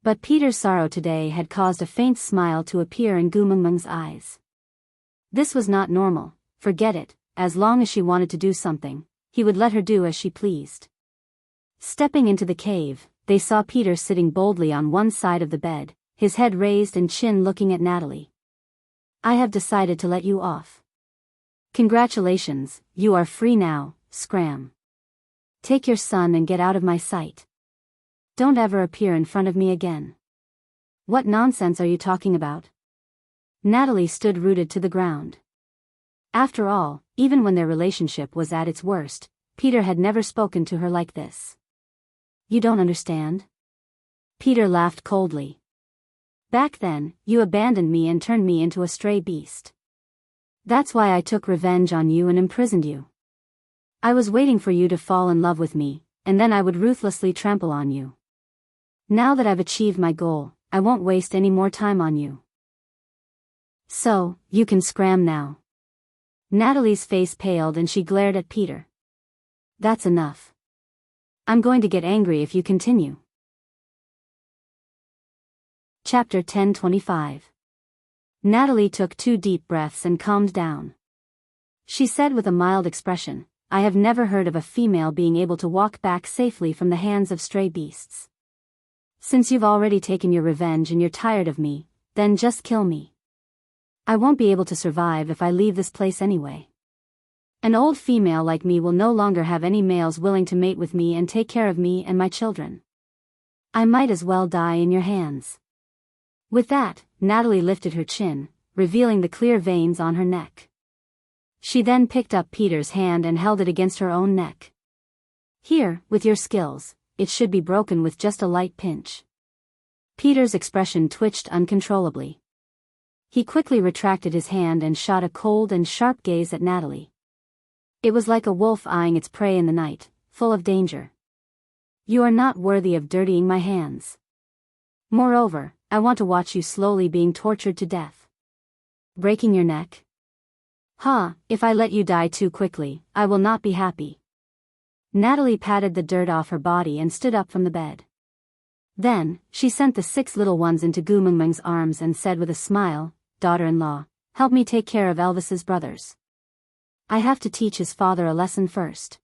But Peter's sorrow today had caused a faint smile to appear in Gu Mengmeng's eyes. This was not normal, forget it, as long as she wanted to do something, he would let her do as she pleased. Stepping into the cave, they saw Peter sitting boldly on one side of the bed, his head raised and chin looking at Natalie. "I have decided to let you off. Congratulations, you are free now, Scram. Take your son and get out of my sight. Don't ever appear in front of me again." "What nonsense are you talking about?" Natalie stood rooted to the ground. After all, even when their relationship was at its worst, Peter had never spoken to her like this. "You don't understand?" Peter laughed coldly. "Back then, you abandoned me and turned me into a stray beast. That's why I took revenge on you and imprisoned you. I was waiting for you to fall in love with me, and then I would ruthlessly trample on you. Now that I've achieved my goal, I won't waste any more time on you. So, you can scram now." Natalie's face paled and she glared at Peter. "That's enough. I'm going to get angry if you continue." Chapter 10:25. Natalie took 2 deep breaths and calmed down. She said with a mild expression, I have never heard of a female being able to walk back safely from the hands of stray beasts. Since you've already taken your revenge and you're tired of me, then just kill me. I won't be able to survive if I leave this place anyway. An old female like me will no longer have any males willing to mate with me and take care of me and my children. I might as well die in your hands. With that, Natalie lifted her chin, revealing the clear veins on her neck. She then picked up Peter's hand and held it against her own neck. Here, with your skills, it should be broken with just a light pinch. Peter's expression twitched uncontrollably. He quickly retracted his hand and shot a cold and sharp gaze at Natalie. It was like a wolf eyeing its prey in the night, full of danger. You are not worthy of dirtying my hands. Moreover, I want to watch you slowly being tortured to death. Breaking your neck? If I let you die too quickly, I will not be happy. Natalie patted the dirt off her body and stood up from the bed. Then, she sent the 6 little ones into Gu Mengmeng's arms and said with a smile, "Daughter-in-law, help me take care of Elvis's brothers. I have to teach his father a lesson first.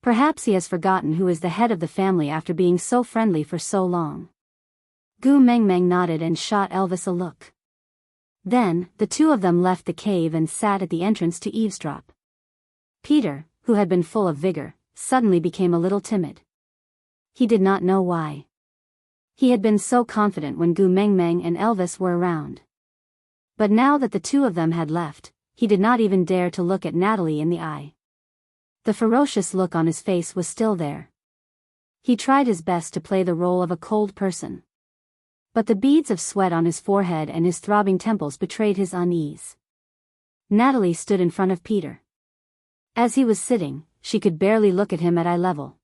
Perhaps he has forgotten who is the head of the family after being so friendly for so long." Gu Mengmeng nodded and shot Elvis a look. Then, the 2 of them left the cave and sat at the entrance to eavesdrop. Peter, who had been full of vigor, suddenly became a little timid. He did not know why. He had been so confident when Gu Mengmeng and Elvis were around. But now that the 2 of them had left, he did not even dare to look at Natalie in the eye. The ferocious look on his face was still there. He tried his best to play the role of a cold person. But the beads of sweat on his forehead and his throbbing temples betrayed his unease. Natalie stood in front of Peter. As he was sitting, she could barely look at him at eye level.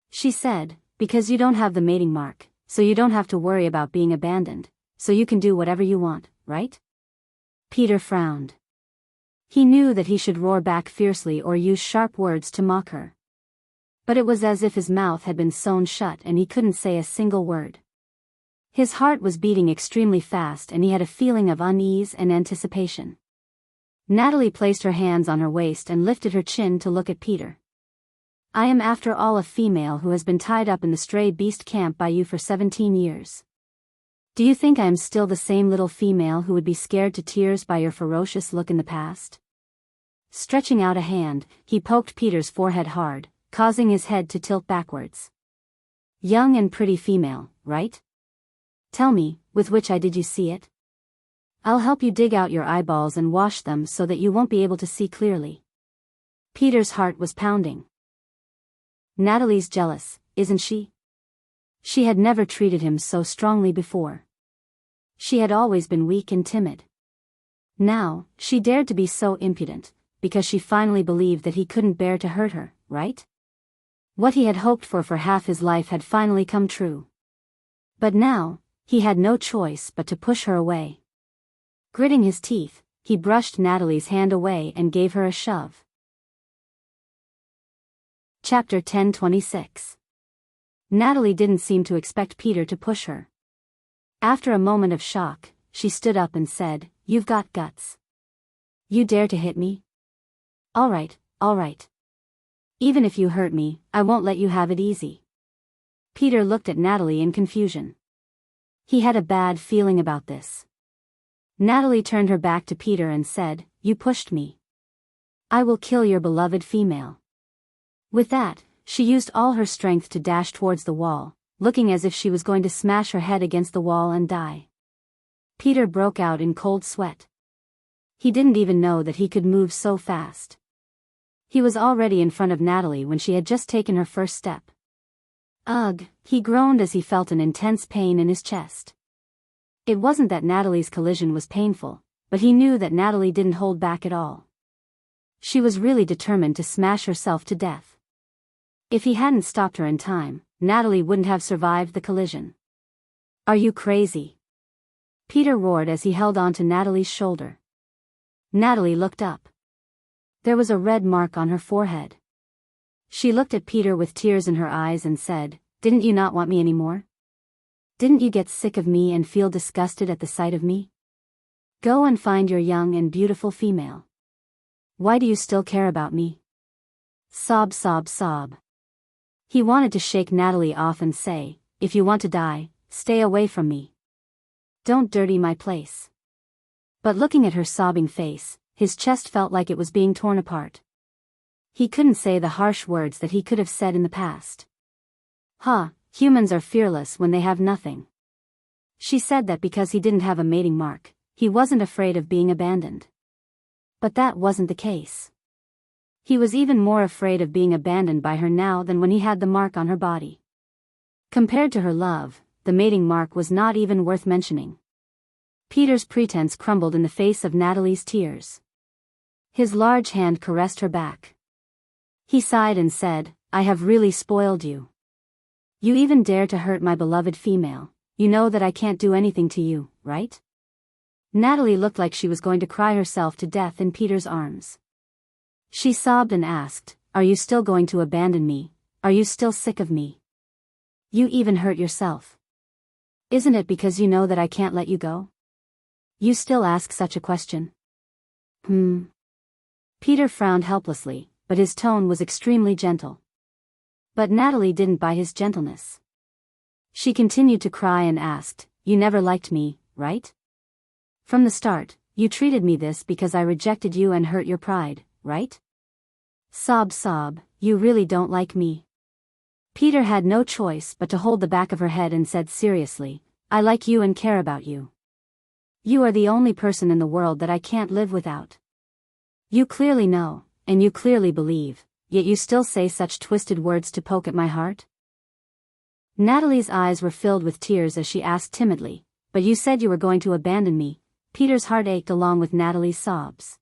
She said, "Because you don't have the mating mark, so you don't have to worry about being abandoned, so you can do whatever you want, right?" Peter frowned. He knew that he should roar back fiercely or use sharp words to mock her. But it was as if his mouth had been sewn shut and he couldn't say a single word. His heart was beating extremely fast and he had a feeling of unease and anticipation. Natalie placed her hands on her waist and lifted her chin to look at Peter. "I am after all a female who has been tied up in the stray beast camp by you for 17 years. Do you think I am still the same little female who would be scared to tears by your ferocious look in the past?" Stretching out a hand, he poked Peter's forehead hard, causing his head to tilt backwards. "Young and pretty female, right? Tell me, with which eye did you see it? I'll help you dig out your eyeballs and wash them so that you won't be able to see clearly." Peter's heart was pounding. Natalie's jealous, isn't she? She had never treated him so strongly before. She had always been weak and timid. Now, she dared to be so impudent, because she finally believed that he couldn't bear to hurt her, right? What he had hoped for half his life had finally come true. But now, he had no choice but to push her away. Gritting his teeth, he brushed Natalie's hand away and gave her a shove. Chapter 10:26. Natalie didn't seem to expect Peter to push her. After a moment of shock, she stood up and said, "You've got guts. You dare to hit me? All right. Even if you hurt me, I won't let you have it easy." Peter looked at Natalie in confusion. He had a bad feeling about this. Natalie turned her back to Peter and said, "You pushed me. I will kill your beloved female." With that, she used all her strength to dash towards the wall, looking as if she was going to smash her head against the wall and die. Peter broke out in cold sweat. He didn't even know that he could move so fast. He was already in front of Natalie when she had just taken her first step. "Ugh," he groaned as he felt an intense pain in his chest. It wasn't that Natalie's collision was painful, but he knew that Natalie didn't hold back at all. She was really determined to smash herself to death. If he hadn't stopped her in time, Natalie wouldn't have survived the collision. "Are you crazy?" Peter roared as he held on to Natalie's shoulder. Natalie looked up. There was a red mark on her forehead. She looked at Peter with tears in her eyes and said, "Didn't you not want me anymore? Didn't you get sick of me and feel disgusted at the sight of me? Go and find your young and beautiful female. Why do you still care about me?" Sob, sob, sob. He wanted to shake Natalie off and say, if you want to die, stay away from me. Don't dirty my place. But looking at her sobbing face, his chest felt like it was being torn apart. He couldn't say the harsh words that he could have said in the past. Humans are fearless when they have nothing. She said that because he didn't have a mating mark, he wasn't afraid of being abandoned. But that wasn't the case. He was even more afraid of being abandoned by her now than when he had the mark on her body. Compared to her love, the mating mark was not even worth mentioning. Peter's pretense crumbled in the face of Natalie's tears. His large hand caressed her back. He sighed and said, I have really spoiled you. You even dare to hurt my beloved female. You know that I can't do anything to you, right? Natalie looked like she was going to cry herself to death in Peter's arms. She sobbed and asked, are you still going to abandon me? Are you still sick of me? You even hurt yourself. Isn't it because you know that I can't let you go? You still ask such a question? Peter frowned helplessly, but his tone was extremely gentle. But Natalie didn't buy his gentleness. She continued to cry and asked, you never liked me, right? From the start, you treated me this because I rejected you and hurt your pride, right? Sob, sob, you really don't like me. Peter had no choice but to hold the back of her head and said seriously, I like you and care about you. You are the only person in the world that I can't live without. You clearly know, and you clearly believe, yet you still say such twisted words to poke at my heart? Natalie's eyes were filled with tears as she asked timidly, but you said you were going to abandon me. Peter's heart ached along with Natalie's sobs.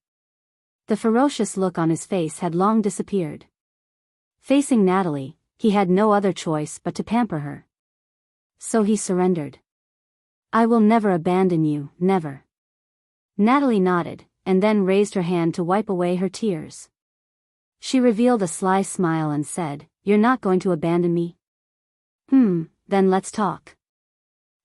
The ferocious look on his face had long disappeared. Facing Natalie, he had no other choice but to pamper her. So he surrendered. I will never abandon you, never. Natalie nodded, and then raised her hand to wipe away her tears. She revealed a sly smile and said, you're not going to abandon me? Then let's talk.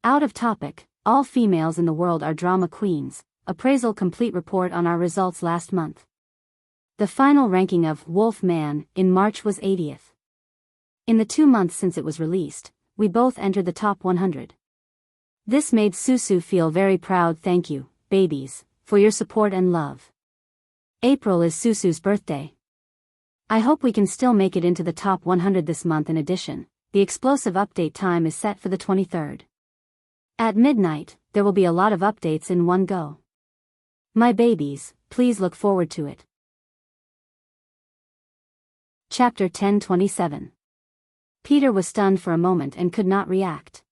Out of topic, all females in the world are drama queens. Appraisal complete report on our results last month. The final ranking of Wolf Man in March was 80th. In the 2 months since it was released, we both entered the top 100. This made Susu feel very proud. Thank you, babies, for your support and love. April is Susu's birthday. I hope we can still make it into the top 100 this month. In addition, the explosive update time is set for the 23rd. At midnight, there will be a lot of updates in one go. My babies, please look forward to it. Chapter 10:27. Peter was stunned for a moment and could not react.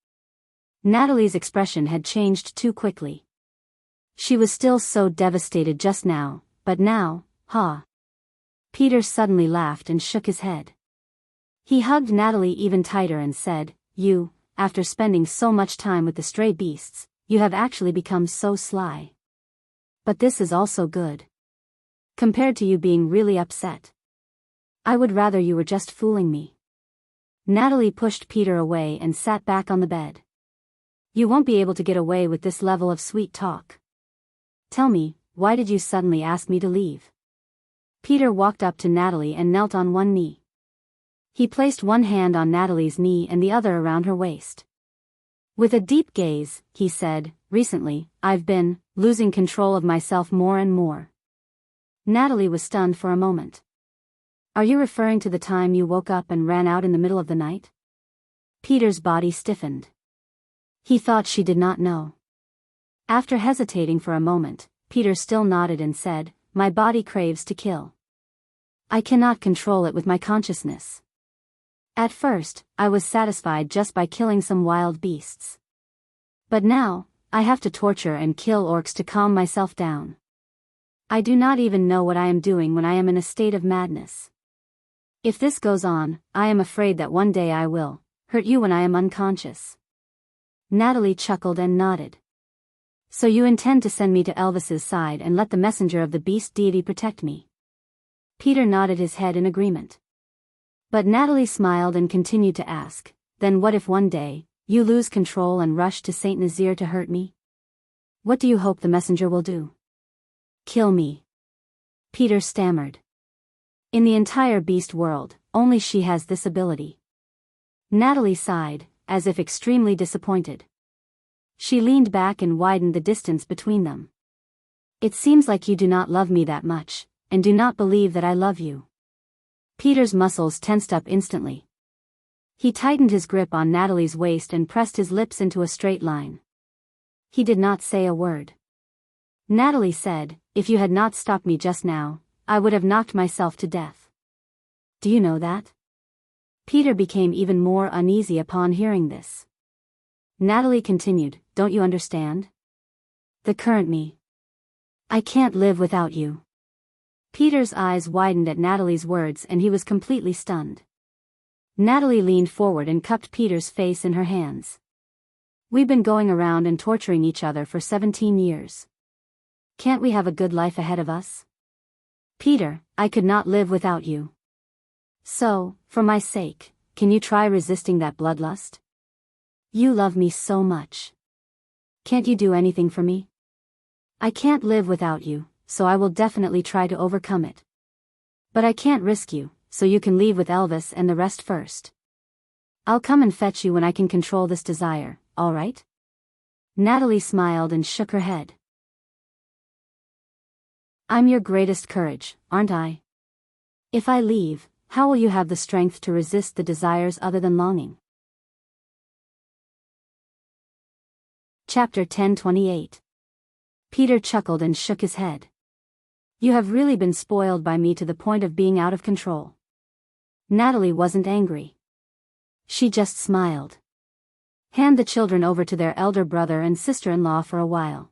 Natalie's expression had changed too quickly. She was still so devastated just now, but now, Peter suddenly laughed and shook his head. He hugged Natalie even tighter and said, you, after spending so much time with the stray beasts, you have actually become so sly. But this is also good. Compared to you being really upset. I would rather you were just fooling me. Natalie pushed Peter away and sat back on the bed. You won't be able to get away with this level of sweet talk. Tell me, why did you suddenly ask me to leave? Peter walked up to Natalie and knelt on one knee. He placed one hand on Natalie's knee and the other around her waist. With a deep gaze, he said, recently, I've been losing control of myself more and more. Natalie was stunned for a moment. Are you referring to the time you woke up and ran out in the middle of the night? Peter's body stiffened. He thought she did not know. After hesitating for a moment, Peter still nodded and said, my body craves to kill. I cannot control it with my consciousness. At first, I was satisfied just by killing some wild beasts. But now, I have to torture and kill orcs to calm myself down. I do not even know what I am doing when I am in a state of madness. If this goes on, I am afraid that one day I will hurt you when I am unconscious. Natalie chuckled and nodded. So you intend to send me to Elvis's side and let the messenger of the beast deity protect me? Peter nodded his head in agreement. But Natalie smiled and continued to ask, then what if one day, you lose control and rush to Saint Nazir to hurt me? What do you hope the messenger will do? Kill me. Peter stammered. In the entire beast world, only she has this ability. Natalie sighed, as if extremely disappointed. She leaned back and widened the distance between them. It seems like you do not love me that much, and do not believe that I love you. Peter's muscles tensed up instantly. He tightened his grip on Natalie's waist and pressed his lips into a straight line. He did not say a word. Natalie said, "If you had not stopped me just now, I would have knocked myself to death. Do you know that?" Peter became even more uneasy upon hearing this. Natalie continued, "Don't you understand? The current me. I can't live without you." Peter's eyes widened at Natalie's words and he was completely stunned. Natalie leaned forward and cupped Peter's face in her hands. "We've been going around and torturing each other for 17 years. Can't we have a good life ahead of us? Peter, I could not live without you. So, for my sake, can you try resisting that bloodlust? You love me so much. Can't you do anything for me? I can't live without you, so I will definitely try to overcome it. But I can't risk you, so you can leave with Elvis and the rest first. I'll come and fetch you when I can control this desire, all right?" Natalie smiled and shook her head. "I'm your greatest courage, aren't I? If I leave, how will you have the strength to resist the desires other than longing?" Chapter 10:28. Peter chuckled and shook his head. "You have really been spoiled by me to the point of being out of control." Natalie wasn't angry. She just smiled. "Hand the children over to their elder brother and sister-in-law for a while.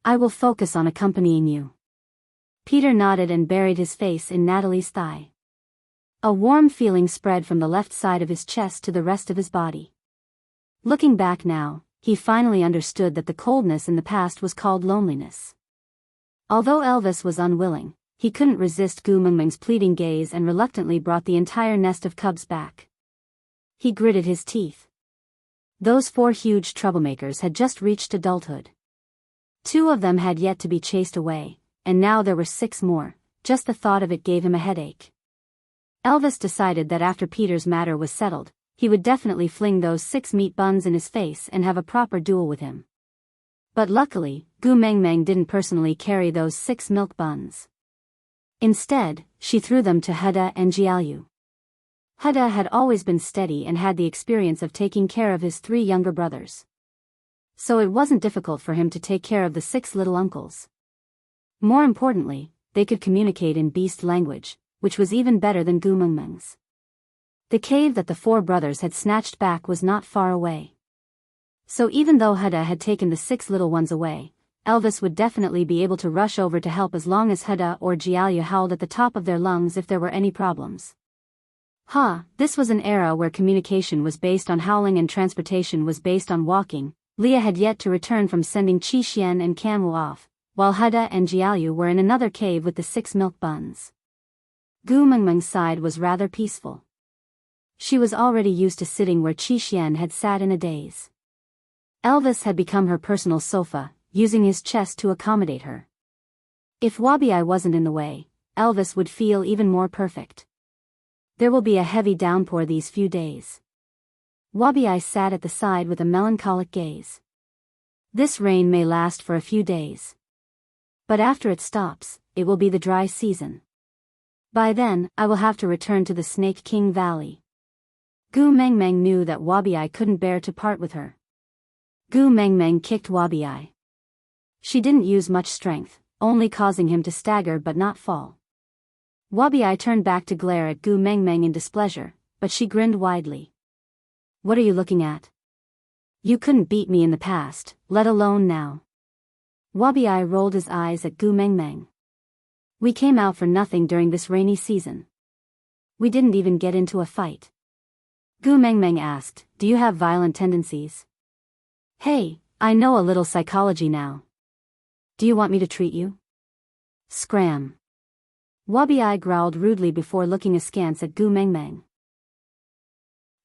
I will focus on accompanying you." Peter nodded and buried his face in Natalie's thigh. A warm feeling spread from the left side of his chest to the rest of his body. Looking back now, he finally understood that the coldness in the past was called loneliness. Although Elvis was unwilling, he couldn't resist Gu Mengmeng's pleading gaze and reluctantly brought the entire nest of cubs back. He gritted his teeth. Those 4 huge troublemakers had just reached adulthood. 2 of them had yet to be chased away, and now there were 6 more. Just the thought of it gave him a headache. Elvis decided that after Peter's matter was settled, he would definitely fling those 6 meat buns in his face and have a proper duel with him. But luckily, Gu Mengmeng didn't personally carry those 6 milk buns. Instead, she threw them to Huda and Jiaoyu. Huda had always been steady and had the experience of taking care of his 3 younger brothers. So it wasn't difficult for him to take care of the 6 little uncles. More importantly, they could communicate in beast language, which was even better than Gu Mengmeng's. The cave that the 4 brothers had snatched back was not far away. So even though Huda had taken the 6 little ones away, Elvis would definitely be able to rush over to help as long as Huda or Jiaoyu howled at the top of their lungs if there were any problems. This was an era where communication was based on howling and transportation was based on walking. Leah had yet to return from sending Qi Xian and Kanwu off, while Huda and Jiaoyu were in another cave with the 6 milk buns. Gu Mengmeng's side was rather peaceful. She was already used to sitting where Qi Xian had sat in a daze. Elvis had become her personal sofa, using his chest to accommodate her. If Wabi wasn't in the way, Elvis would feel even more perfect. There will be a heavy downpour these few days. Wabi sat at the side with a melancholic gaze. This rain may last for a few days. But after it stops, it will be the dry season. By then, I will have to return to the Snake King Valley. Gu Mengmeng knew that Wabi couldn't bear to part with her. Gu Mengmeng kicked Wabi. She didn't use much strength, only causing him to stagger but not fall. Wabi turned back to glare at Gu Mengmeng in displeasure, but she grinned widely. "What are you looking at? You couldn't beat me in the past, let alone now." Wabi rolled his eyes at Gu Mengmeng. "We came out for nothing during this rainy season. We didn't even get into a fight." Gu Mengmeng asked, "Do you have violent tendencies?" "Hey, I know a little psychology now. Do you want me to treat you?" Scram. Wabi growled rudely before looking askance at Gu Mengmeng.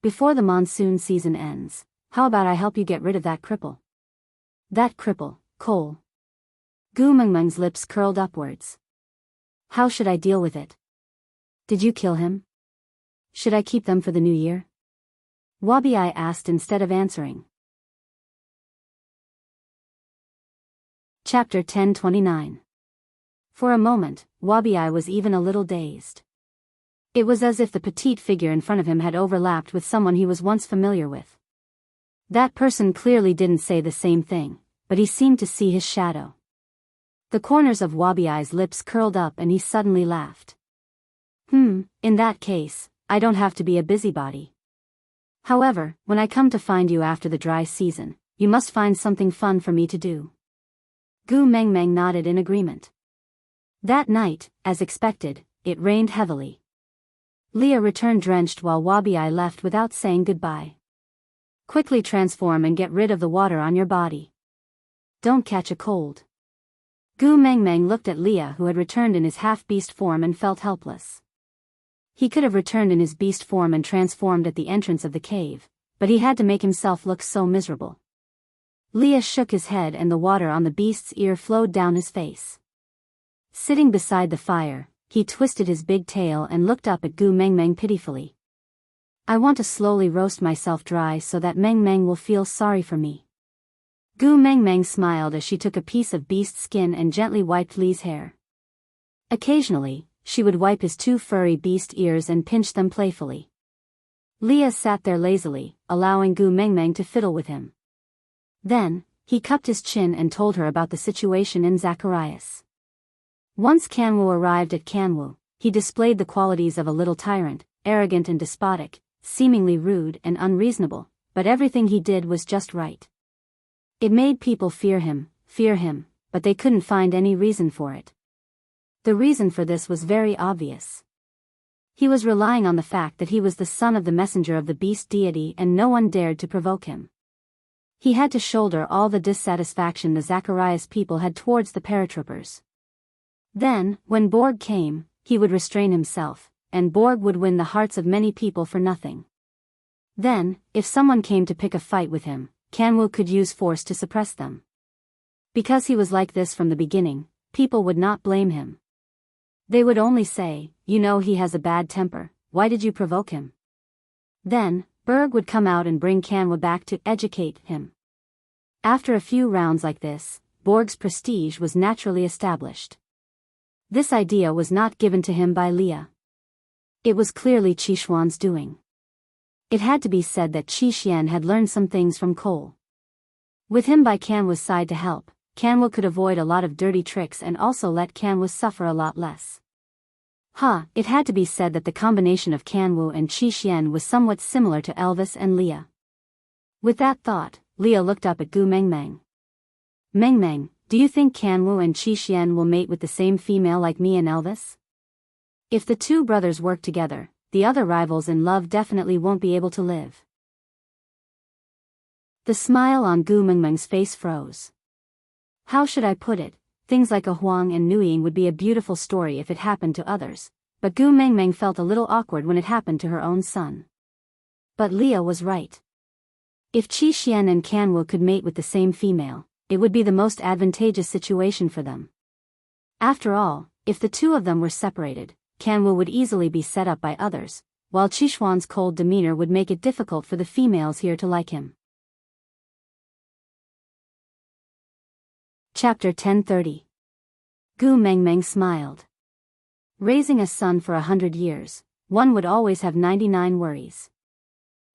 "Before the monsoon season ends, how about I help you get rid of that cripple?" "That cripple, Cole." Gu Mengmeng's lips curled upwards. "How should I deal with it?" Did you kill him? Should I keep them for the new year? Wabi-I asked instead of answering. Chapter 1029. For a moment, Wabi-I was even a little dazed. It was as if the petite figure in front of him had overlapped with someone he was once familiar with. That person clearly didn't say the same thing, but he seemed to see his shadow. The corners of Wabi-I's lips curled up and he suddenly laughed. In that case, I don't have to be a busybody. However, when I come to find you after the dry season, you must find something fun for me to do. Gu Mengmeng nodded in agreement. That night, as expected, it rained heavily. Leah returned drenched while Wabi-I left without saying goodbye. Quickly transform and get rid of the water on your body. Don't catch a cold. Gu Mengmeng looked at Leah, who had returned in his half-beast form, and felt helpless. He could have returned in his beast form and transformed at the entrance of the cave, but he had to make himself look so miserable. Leah shook his head and the water on the beast's ear flowed down his face. Sitting beside the fire, he twisted his big tail and looked up at Gu Mengmeng pitifully. I want to slowly roast myself dry so that Mengmeng will feel sorry for me. Gu Mengmeng smiled as she took a piece of beast skin and gently wiped Lee's hair. Occasionally, she would wipe his two furry beast ears and pinch them playfully. Leah sat there lazily, allowing Gu Mengmeng to fiddle with him. Then, he cupped his chin and told her about the situation in Zacharias. Once Kanwu arrived at Kanwu, he displayed the qualities of a little tyrant, arrogant and despotic, seemingly rude and unreasonable, but everything he did was just right. It made people fear him, but they couldn't find any reason for it. The reason for this was very obvious. He was relying on the fact that he was the son of the messenger of the beast deity and no one dared to provoke him. He had to shoulder all the dissatisfaction the Zacharias people had towards the paratroopers. Then, when Borg came, he would restrain himself, and Borg would win the hearts of many people for nothing. Then, if someone came to pick a fight with him, Kanwu could use force to suppress them. Because he was like this from the beginning, people would not blame him. They would only say, you know, he has a bad temper, why did you provoke him? Then, Berg would come out and bring Kanwu back to educate him. After a few rounds like this, Borg's prestige was naturally established. This idea was not given to him by Leah. It was clearly Qixuan's doing. It had to be said that Qixuan had learned some things from Cole. With him by Kanwu's side to help, Kanwu could avoid a lot of dirty tricks and also let Kanwu suffer a lot less. It had to be said that the combination of Kanwu and Qixuan was somewhat similar to Elvis and Leah. With that thought, Leah looked up at Gu Mengmeng. Mengmeng, do you think Kanwu and Qixuan will mate with the same female like me and Elvis? If the two brothers work together, the other rivals in love definitely won't be able to live. The smile on Gu Mengmeng's face froze. How should I put it? Things like a Huang and Nuying would be a beautiful story if it happened to others, but Gu Mengmeng felt a little awkward when it happened to her own son. But Leah was right. If Qixuan and Kanwu could mate with the same female, it would be the most advantageous situation for them. After all, if the two of them were separated, Kanwu would easily be set up by others, while Qixuan's cold demeanor would make it difficult for the females here to like him. Chapter 1030. Gu Mengmeng smiled. Raising a son for 100 years, one would always have 99 worries.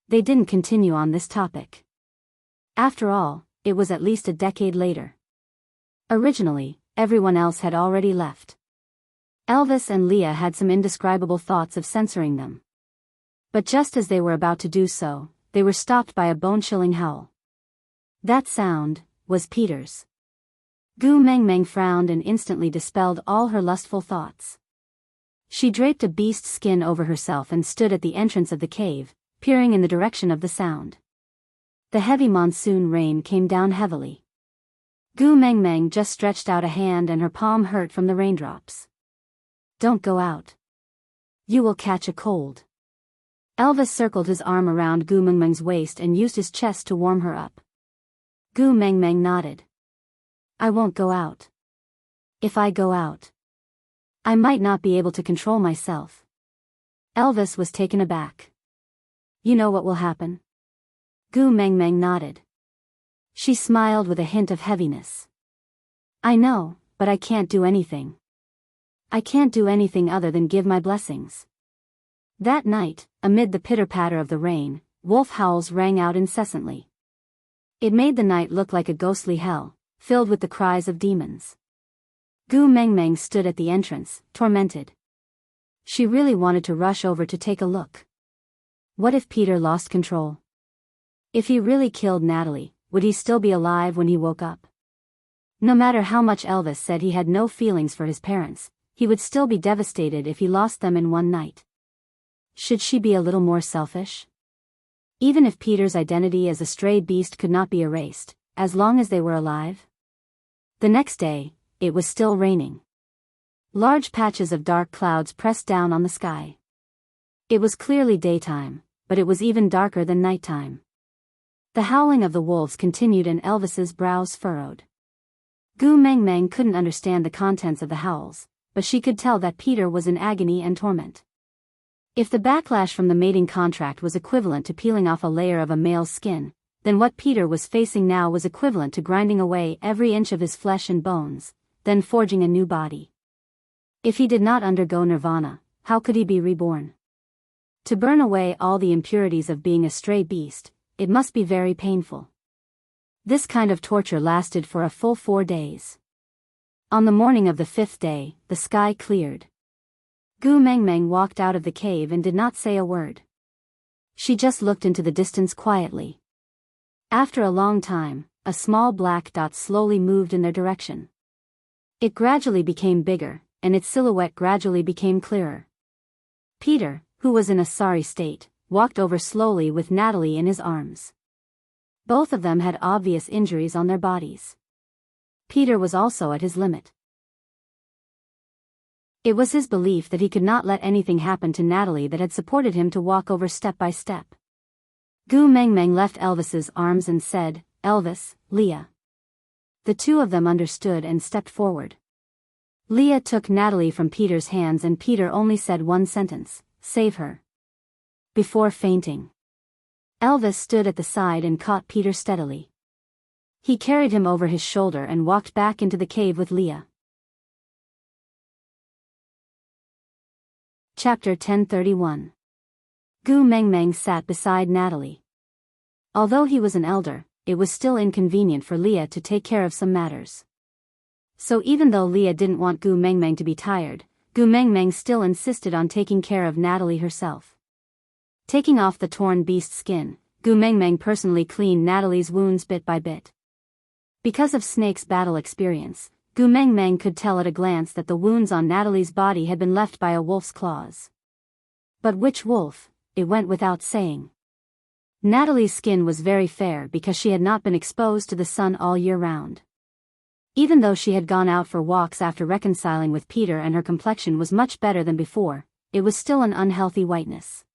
They didn't continue on this topic. After all, it was at least a decade later. Originally, everyone else had already left. Elvis and Leah had some indescribable thoughts of censoring them. But just as they were about to do so, they were stopped by a bone-chilling howl. That sound was Peter's. Gu Mengmeng frowned and instantly dispelled all her lustful thoughts. She draped a beast skin over herself and stood at the entrance of the cave, peering in the direction of the sound. The heavy monsoon rain came down heavily. Gu Mengmeng just stretched out a hand and her palm hurt from the raindrops. Don't go out. You will catch a cold. Elvis circled his arm around Gu Mengmeng's waist and used his chest to warm her up. Gu Mengmeng nodded. I won't go out. If I go out, I might not be able to control myself. Elvis was taken aback. You know what will happen? Gu Meng Meng nodded. She smiled with a hint of heaviness. I know, but I can't do anything. I can't do anything other than give my blessings. That night, amid the pitter-patter of the rain, wolf howls rang out incessantly. It made the night look like a ghostly hell, filled with the cries of demons. Gu Meng Meng stood at the entrance, tormented. She really wanted to rush over to take a look. What if Peter lost control? If he really killed Natalie, would he still be alive when he woke up? No matter how much Elvis said he had no feelings for his parents, he would still be devastated if he lost them in one night. Should she be a little more selfish? Even if Peter's identity as a stray beast could not be erased, as long as they were alive? The next day, it was still raining. Large patches of dark clouds pressed down on the sky. It was clearly daytime, but it was even darker than nighttime. The howling of the wolves continued and Elvis's brows furrowed. Gu Meng Meng couldn't understand the contents of the howls, but she could tell that Peter was in agony and torment. If the backlash from the mating contract was equivalent to peeling off a layer of a male's skin, then what Peter was facing now was equivalent to grinding away every inch of his flesh and bones, then forging a new body. If he did not undergo nirvana, how could he be reborn? To burn away all the impurities of being a stray beast, it must be very painful. This kind of torture lasted for a full 4 days. On the morning of the 5th day, the sky cleared. Gu Meng Meng walked out of the cave and did not say a word. She just looked into the distance quietly. After a long time, a small black dot slowly moved in their direction. It gradually became bigger, and its silhouette gradually became clearer. Peter, who was in a sorry state, walked over slowly with Natalie in his arms. Both of them had obvious injuries on their bodies. Peter was also at his limit. It was his belief that he could not let anything happen to Natalie that had supported him to walk over step by step. Gu Meng Meng left Elvis's arms and said, "Elvis, Leah." The two of them understood and stepped forward. Leah took Natalie from Peter's hands and Peter only said one sentence, "Save her." Before fainting. Elvis stood at the side and caught Peter steadily. He carried him over his shoulder and walked back into the cave with Leah. Chapter 1031. Gu Meng Meng sat beside Natalie. Although he was an elder, it was still inconvenient for Leah to take care of some matters. So even though Leah didn't want Gu Meng Meng to be tired, Gu Meng Meng still insisted on taking care of Natalie herself. Taking off the torn beast skin, Gu Meng Meng personally cleaned Natalie's wounds bit by bit. Because of Snake's battle experience, Gu Meng Meng could tell at a glance that the wounds on Natalie's body had been left by a wolf's claws. But which wolf, it went without saying. Natalie's skin was very fair because she had not been exposed to the sun all year round. Even though she had gone out for walks after reconciling with Peter and her complexion was much better than before, it was still an unhealthy whiteness.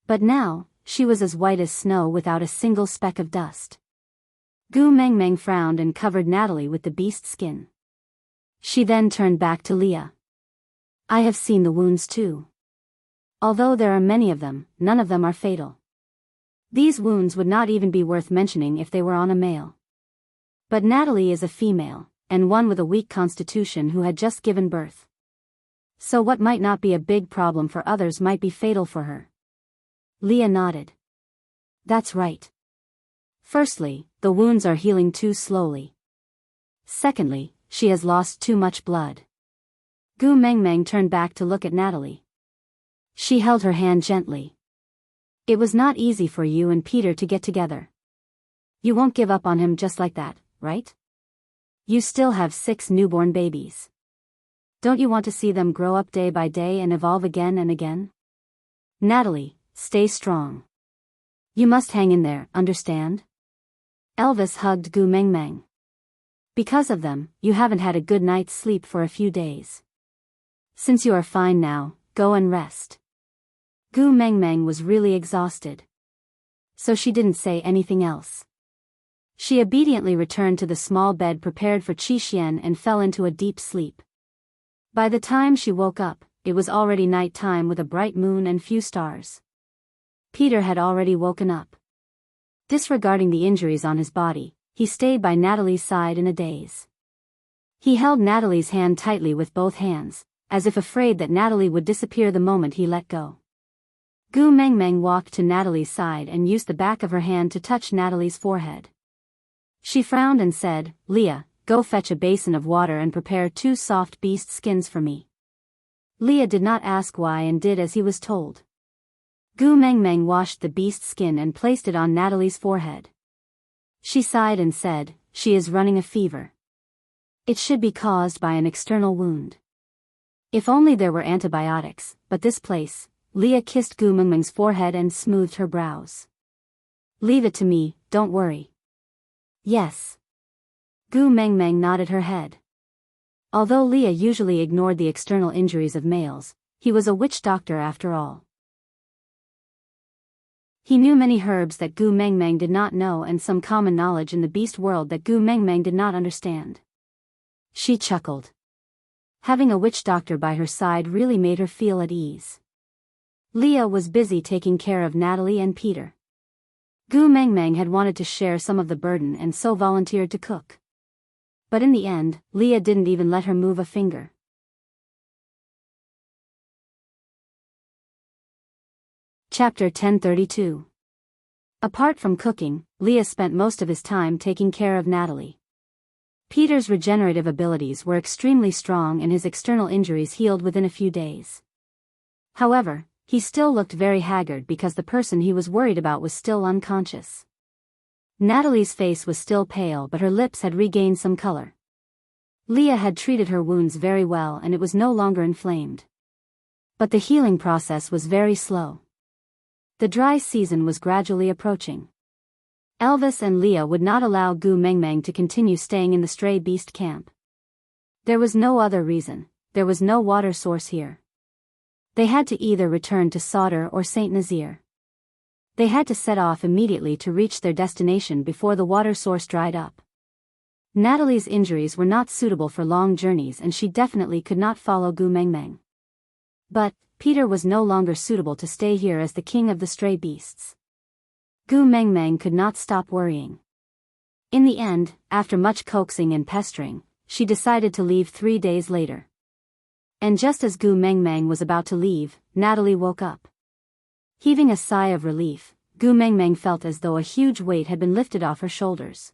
But now, she was as white as snow without a single speck of dust. Gu Meng Meng frowned and covered Natalie with the beast skin. She then turned back to Leah. "I have seen the wounds too. Although there are many of them, none of them are fatal. These wounds would not even be worth mentioning if they were on a male. But Natalie is a female, and one with a weak constitution who had just given birth. So what might not be a big problem for others might be fatal for her." Leah nodded. "That's right. Firstly, the wounds are healing too slowly. Secondly, she has lost too much blood." Gu Meng Meng turned back to look at Natalie. She held her hand gently. "It was not easy for you and Peter to get together. You won't give up on him just like that, right? You still have 6 newborn babies. Don't you want to see them grow up day by day and evolve again and again? Natalie, stay strong. You must hang in there, understand?" Elvis hugged Gu Meng Meng. "Because of them, you haven't had a good night's sleep for a few days. Since you are fine now, go and rest." Gu Meng Meng was really exhausted. So she didn't say anything else. She obediently returned to the small bed prepared for Qi Xian and fell into a deep sleep. By the time she woke up, it was already night time with a bright moon and few stars. Peter had already woken up. Disregarding the injuries on his body, he stayed by Natalie's side in a daze. He held Natalie's hand tightly with both hands, as if afraid that Natalie would disappear the moment he let go. Gu Mengmeng walked to Natalie's side and used the back of her hand to touch Natalie's forehead. She frowned and said, "Leah, go fetch a basin of water and prepare 2 soft beast skins for me." Leah did not ask why and did as he was told. Gu Mengmeng washed the beast skin and placed it on Natalie's forehead. She sighed and said, "She is running a fever. It should be caused by an external wound. If only there were antibiotics, but this place." Leah kissed Gu Mengmeng's forehead and smoothed her brows. "Leave it to me, don't worry." "Yes." Gu Mengmeng nodded her head. Although Leah usually ignored the external injuries of males, he was a witch doctor after all. He knew many herbs that Gu Mengmeng did not know and some common knowledge in the beast world that Gu Mengmeng did not understand. She chuckled. Having a witch doctor by her side really made her feel at ease. Leah was busy taking care of Natalie and Peter. Gu Mengmeng had wanted to share some of the burden and so volunteered to cook. But in the end, Leah didn't even let her move a finger. Chapter 1032. Apart from cooking, Leah spent most of his time taking care of Natalie. Peter's regenerative abilities were extremely strong and his external injuries healed within a few days. However, he still looked very haggard because the person he was worried about was still unconscious. Natalie's face was still pale but her lips had regained some color. Leah had treated her wounds very well and it was no longer inflamed. But the healing process was very slow. The dry season was gradually approaching. Elvis and Leah would not allow Gu Mengmeng to continue staying in the stray beast camp. There was no other reason, there was no water source here. They had to either return to Sauter or Saint Nazaire. They had to set off immediately to reach their destination before the water source dried up. Natalie's injuries were not suitable for long journeys and she definitely could not follow Gu Mengmeng. But Peter was no longer suitable to stay here as the king of the stray beasts. Gu Mengmeng could not stop worrying. In the end, after much coaxing and pestering, she decided to leave 3 days later. And just as Gu Mengmeng was about to leave, Natalie woke up. Heaving a sigh of relief, Gu Mengmeng felt as though a huge weight had been lifted off her shoulders.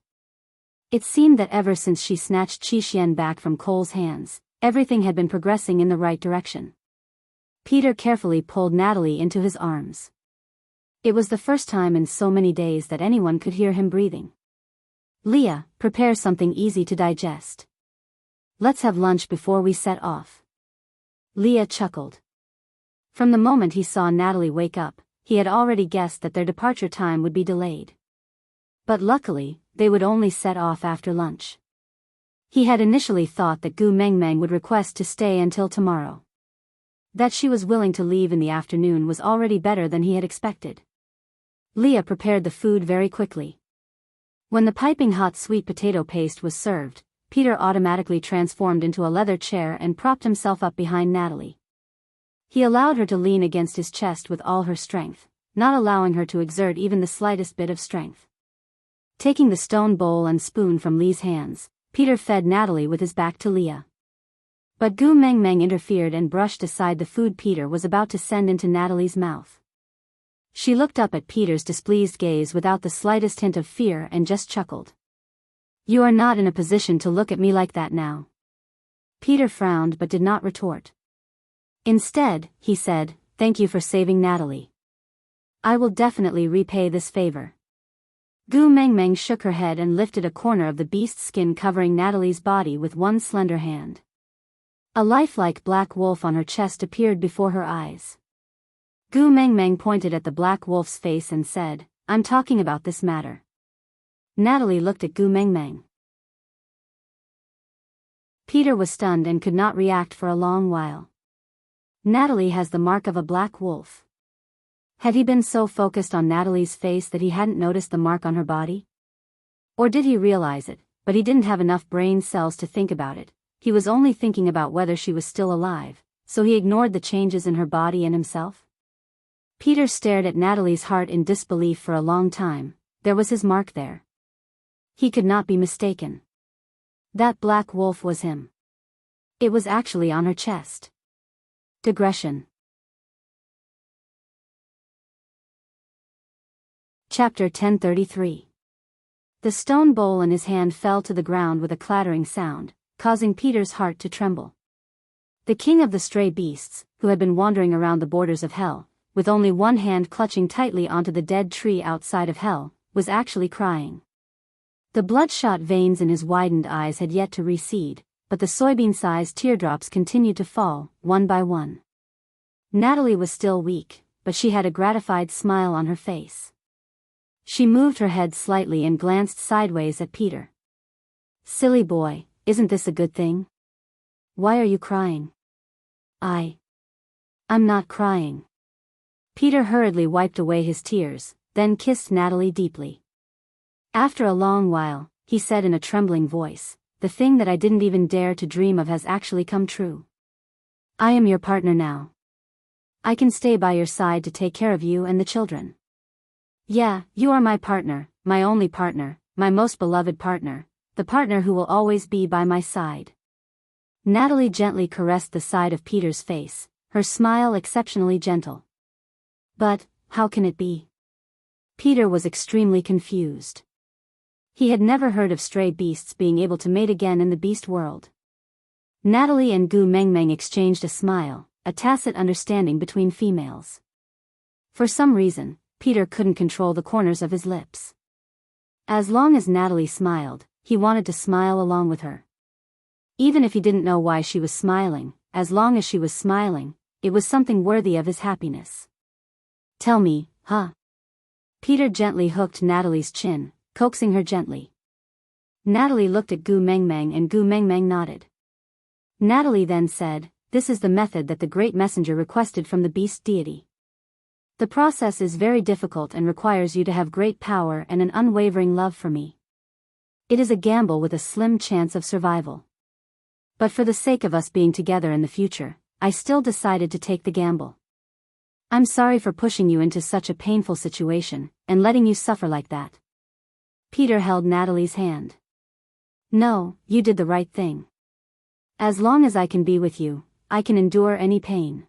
It seemed that ever since she snatched Qixian back from Cole's hands, everything had been progressing in the right direction. Peter carefully pulled Natalie into his arms. It was the first time in so many days that anyone could hear him breathing. "Leah, prepare something easy to digest. Let's have lunch before we set off." Leah chuckled. From the moment he saw Natalie wake up, he had already guessed that their departure time would be delayed. But luckily, they would only set off after lunch. He had initially thought that Gu Mengmeng would request to stay until tomorrow. That she was willing to leave in the afternoon was already better than he had expected. Leah prepared the food very quickly. When the piping hot sweet potato paste was served, Peter automatically transformed into a leather chair and propped himself up behind Natalie. He allowed her to lean against his chest with all her strength, not allowing her to exert even the slightest bit of strength. Taking the stone bowl and spoon from Lee's hands, Peter fed Natalie with his back to Leah. But Gu Mengmeng interfered and brushed aside the food Peter was about to send into Natalie's mouth. She looked up at Peter's displeased gaze without the slightest hint of fear and just chuckled. "You are not in a position to look at me like that now." Peter frowned but did not retort. Instead, he said, "Thank you for saving Natalie. I will definitely repay this favor." Gu Mengmeng shook her head and lifted a corner of the beast skin covering Natalie's body with one slender hand. A lifelike black wolf on her chest appeared before her eyes. Gu Mengmeng pointed at the black wolf's face and said, "I'm talking about this matter." Natalie looked at Gu Mengmeng. Peter was stunned and could not react for a long while. Natalie has the mark of a black wolf. Had he been so focused on Natalie's face that he hadn't noticed the mark on her body? Or did he realize it, but he didn't have enough brain cells to think about it? He was only thinking about whether she was still alive, so he ignored the changes in her body and himself? Peter stared at Natalie's heart in disbelief for a long time. There was his mark there. He could not be mistaken. That black wolf was him. It was actually on her chest. Digression. Chapter 1033. The stone bowl in his hand fell to the ground with a clattering sound, causing Peter's heart to tremble. The king of the stray beasts, who had been wandering around the borders of hell, with only one hand clutching tightly onto the dead tree outside of hell, was actually crying. The bloodshot veins in his widened eyes had yet to recede, but the soybean-sized teardrops continued to fall, one by one. Natalie was still weak, but she had a gratified smile on her face. She moved her head slightly and glanced sideways at Peter. "Silly boy, isn't this a good thing? Why are you crying?" I'm not crying." Peter hurriedly wiped away his tears, then kissed Natalie deeply. After a long while, he said in a trembling voice, "The thing that I didn't even dare to dream of has actually come true. I am your partner now. I can stay by your side to take care of you and the children. Yeah, you are my partner, my only partner, my most beloved partner, the partner who will always be by my side." Natalie gently caressed the side of Peter's face, her smile exceptionally gentle. "But, how can it be?" Peter was extremely confused. He had never heard of stray beasts being able to mate again in the beast world. Natalie and Gu Mengmeng exchanged a smile, a tacit understanding between females. For some reason, Peter couldn't control the corners of his lips. As long as Natalie smiled, he wanted to smile along with her. Even if he didn't know why she was smiling, as long as she was smiling, it was something worthy of his happiness. "Tell me, huh?" Peter gently hooked Natalie's chin, coaxing her gently. Natalie looked at Gu Mengmeng and Gu Mengmeng nodded. Natalie then said, "This is the method that the great messenger requested from the beast deity. The process is very difficult and requires you to have great power and an unwavering love for me. It is a gamble with a slim chance of survival. But for the sake of us being together in the future, I still decided to take the gamble. I'm sorry for pushing you into such a painful situation, and letting you suffer like that." Peter held Natalie's hand. "No, you did the right thing. As long as I can be with you, I can endure any pain."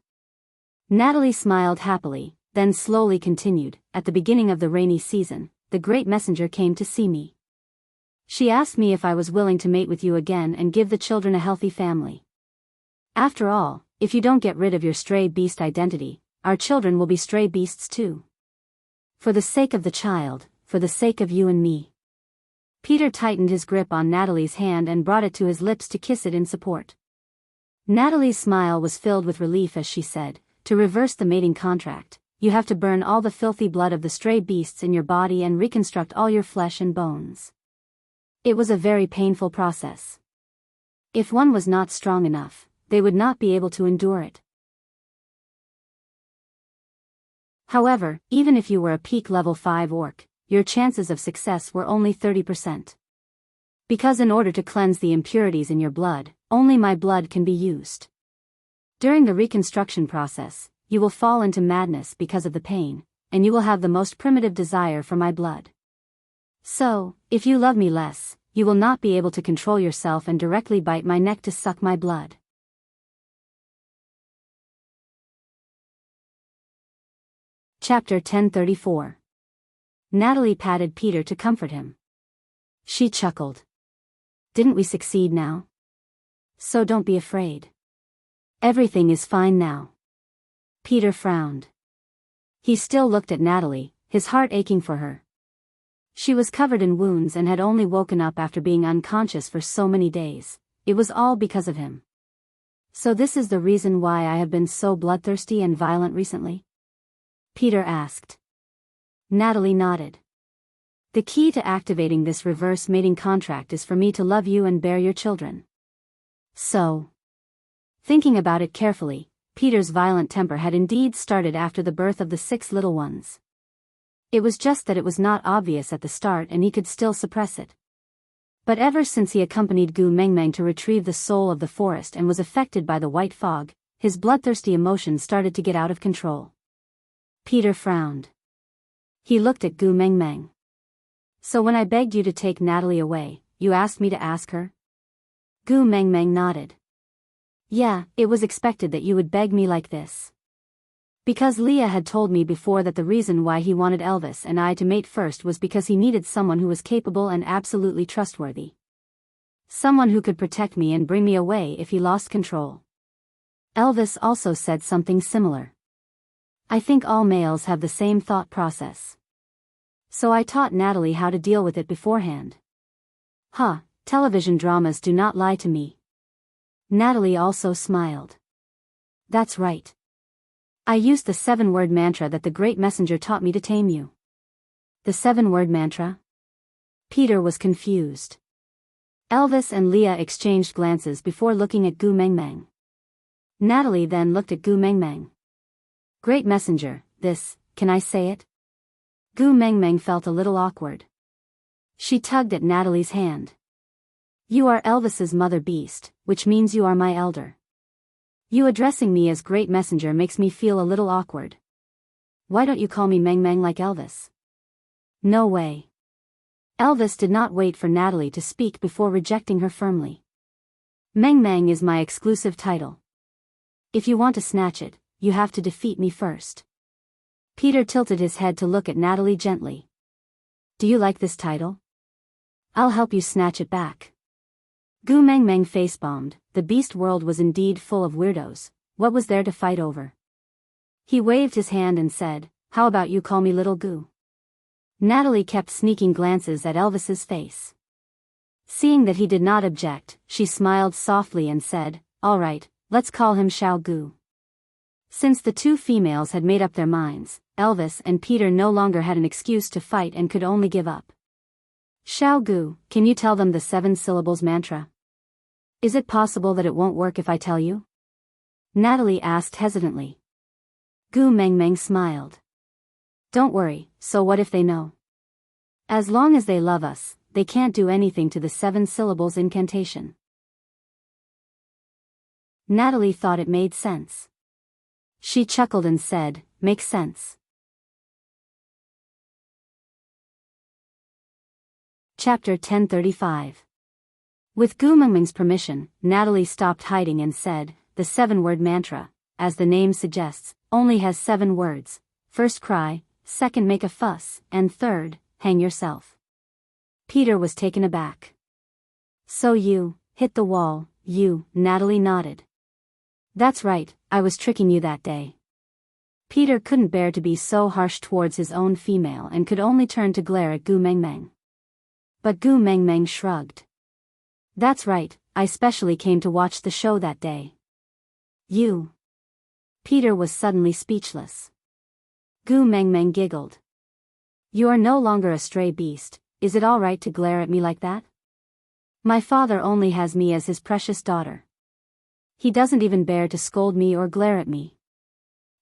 Natalie smiled happily, then slowly continued, "At the beginning of the rainy season, the great messenger came to see me. She asked me if I was willing to mate with you again and give the children a healthy family. After all, if you don't get rid of your stray beast identity, our children will be stray beasts too. For the sake of the child, for the sake of you and me." Peter tightened his grip on Natalie's hand and brought it to his lips to kiss it in support. Natalie's smile was filled with relief as she said, "To reverse the mating contract, you have to burn all the filthy blood of the stray beasts in your body and reconstruct all your flesh and bones. It was a very painful process. If one was not strong enough, they would not be able to endure it. However, even if you were a peak level 5 orc, your chances of success were only 30%. Because in order to cleanse the impurities in your blood, only my blood can be used. During the reconstruction process, you will fall into madness because of the pain, and you will have the most primitive desire for my blood. So, if you love me less, you will not be able to control yourself and directly bite my neck to suck my blood." Chapter 1034. Natalie patted Peter to comfort him. She chuckled. "Didn't we succeed now? So don't be afraid. Everything is fine now." Peter frowned. He still looked at Natalie, his heart aching for her. She was covered in wounds and had only woken up after being unconscious for so many days. It was all because of him. "So this is the reason why I have been so bloodthirsty and violent recently?" Peter asked. Natalie nodded. "The key to activating this reverse mating contract is for me to love you and bear your children. So." Thinking about it carefully, Peter's violent temper had indeed started after the birth of the 6 little ones. It was just that it was not obvious at the start and he could still suppress it. But ever since he accompanied Gu Mengmeng to retrieve the soul of the forest and was affected by the white fog, his bloodthirsty emotions started to get out of control. Peter frowned. He looked at Gu Mengmeng. So when I begged you to take Natalie away, you asked me to ask her? Gu Mengmeng nodded. Yeah, it was expected that you would beg me like this. Because Leah had told me before that the reason why he wanted Elvis and I to mate first was because he needed someone who was capable and absolutely trustworthy. Someone who could protect me and bring me away if he lost control. Elvis also said something similar. I think all males have the same thought process. So I taught Natalie how to deal with it beforehand. Huh, television dramas do not lie to me. Natalie also smiled. That's right. I used the 7-word mantra that the great messenger taught me to tame you. The 7-word mantra? Peter was confused. Elvis and Leah exchanged glances before looking at Gu Mengmeng. Natalie then looked at Gu Mengmeng. Great messenger, can I say it? Gu Mengmeng felt a little awkward. She tugged at Natalie's hand. You are Elvis's mother beast, which means you are my elder. You addressing me as great messenger makes me feel a little awkward. Why don't you call me Mengmeng like Elvis? No way. Elvis did not wait for Natalie to speak before rejecting her firmly. Mengmeng is my exclusive title. If you want to snatch it, you have to defeat me first. Peter tilted his head to look at Natalie gently. Do you like this title? I'll help you snatch it back. Gu Mengmeng face-bombed. The beast world was indeed full of weirdos. What was there to fight over? He waved his hand and said, how about you call me Little Gu? Natalie kept sneaking glances at Elvis's face. Seeing that he did not object, she smiled softly and said, all right, let's call him Xiao Gu. Since the two females had made up their minds, Elvis and Peter no longer had an excuse to fight and could only give up. Xiao Gu, can you tell them the 7 syllables mantra? Is it possible that it won't work if I tell you? Natalie asked hesitantly. Gu Mengmeng smiled. Don't worry, so what if they know? As long as they love us, they can't do anything to the 7 syllables incantation. Natalie thought it made sense. She chuckled and said, makes sense. Chapter 1035. With Gu Mengmeng's permission, Natalie stopped hiding and said, the 7-word mantra, as the name suggests, only has 7 words. First cry, second make a fuss, and third, hang yourself. Peter was taken aback. So you hit the wall, Natalie nodded. That's right, I was tricking you that day. Peter couldn't bear to be so harsh towards his own female and could only turn to glare at Gu Mengmeng. But Gu Mengmeng shrugged. That's right, I specially came to watch the show that day. You. Peter was suddenly speechless. Gu Mengmeng giggled. You are no longer a stray beast, is it all right to glare at me like that? My father only has me as his precious daughter. He doesn't even bear to scold me or glare at me.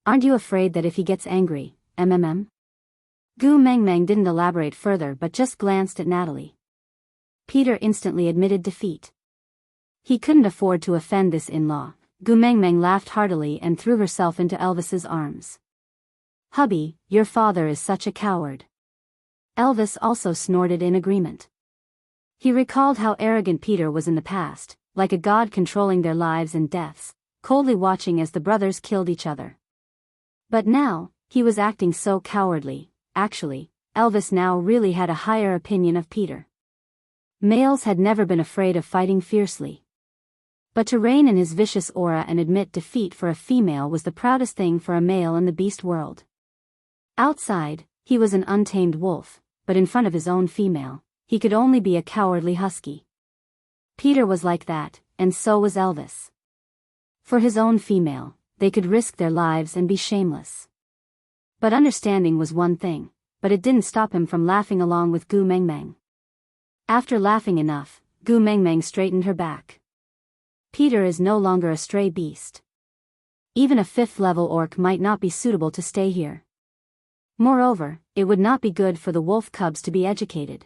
Aren't you afraid that if he gets angry, Gu Mengmeng didn't elaborate further but just glanced at Natalie. Peter instantly admitted defeat. He couldn't afford to offend this in-law. Gu Mengmeng laughed heartily and threw herself into Elvis's arms. Hubby, your father is such a coward. Elvis also snorted in agreement. He recalled how arrogant Peter was in the past, like a god controlling their lives and deaths, coldly watching as the brothers killed each other. But now, he was acting so cowardly. Actually, Elvis now really had a higher opinion of Peter. Males had never been afraid of fighting fiercely. But to reign in his vicious aura and admit defeat for a female was the proudest thing for a male in the beast world. Outside, he was an untamed wolf, but in front of his own female, he could only be a cowardly husky. Peter was like that, and so was Elvis. For his own female, they could risk their lives and be shameless. But understanding was one thing, but it didn't stop him from laughing along with Gu Mengmeng. After laughing enough, Gu Mengmeng straightened her back. Peter is no longer a stray beast. Even a 5th-level orc might not be suitable to stay here. Moreover, it would not be good for the wolf cubs to be educated.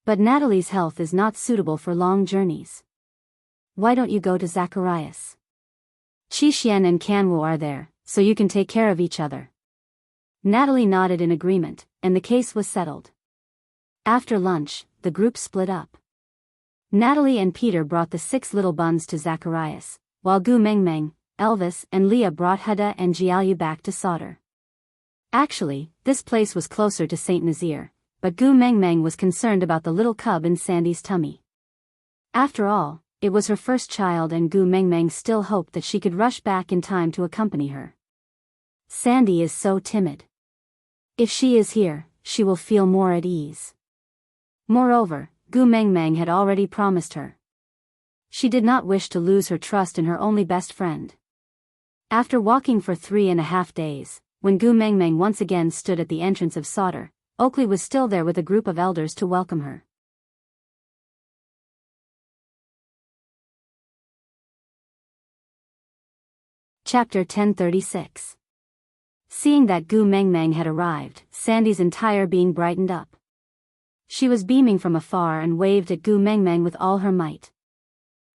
But Natalie's health is not suitable for long journeys. Why don't you go to Zacharias? Qixian and Kanwu are there, so you can take care of each other. Natalie nodded in agreement, and the case was settled. After lunch, the group split up. Natalie and Peter brought the 6 little buns to Zacharias, while Gu Mengmeng, Elvis and Leah brought Huda and Jiayu back to Sauter. Actually, this place was closer to St. Nazaire, but Gu Mengmeng was concerned about the little cub in Sandy's tummy. After all, it was her first child and Gu Mengmeng still hoped that she could rush back in time to accompany her. Sandy is so timid. If she is here, she will feel more at ease. Moreover, Gu Mengmeng had already promised her. She did not wish to lose her trust in her only best friend. After walking for 3.5 days, when Gu Mengmeng once again stood at the entrance of Sauter, Oakley was still there with a group of elders to welcome her. Chapter 1036. Seeing that Gu Mengmeng had arrived, Sandy's entire being brightened up. She was beaming from afar and waved at Gu Mengmeng with all her might.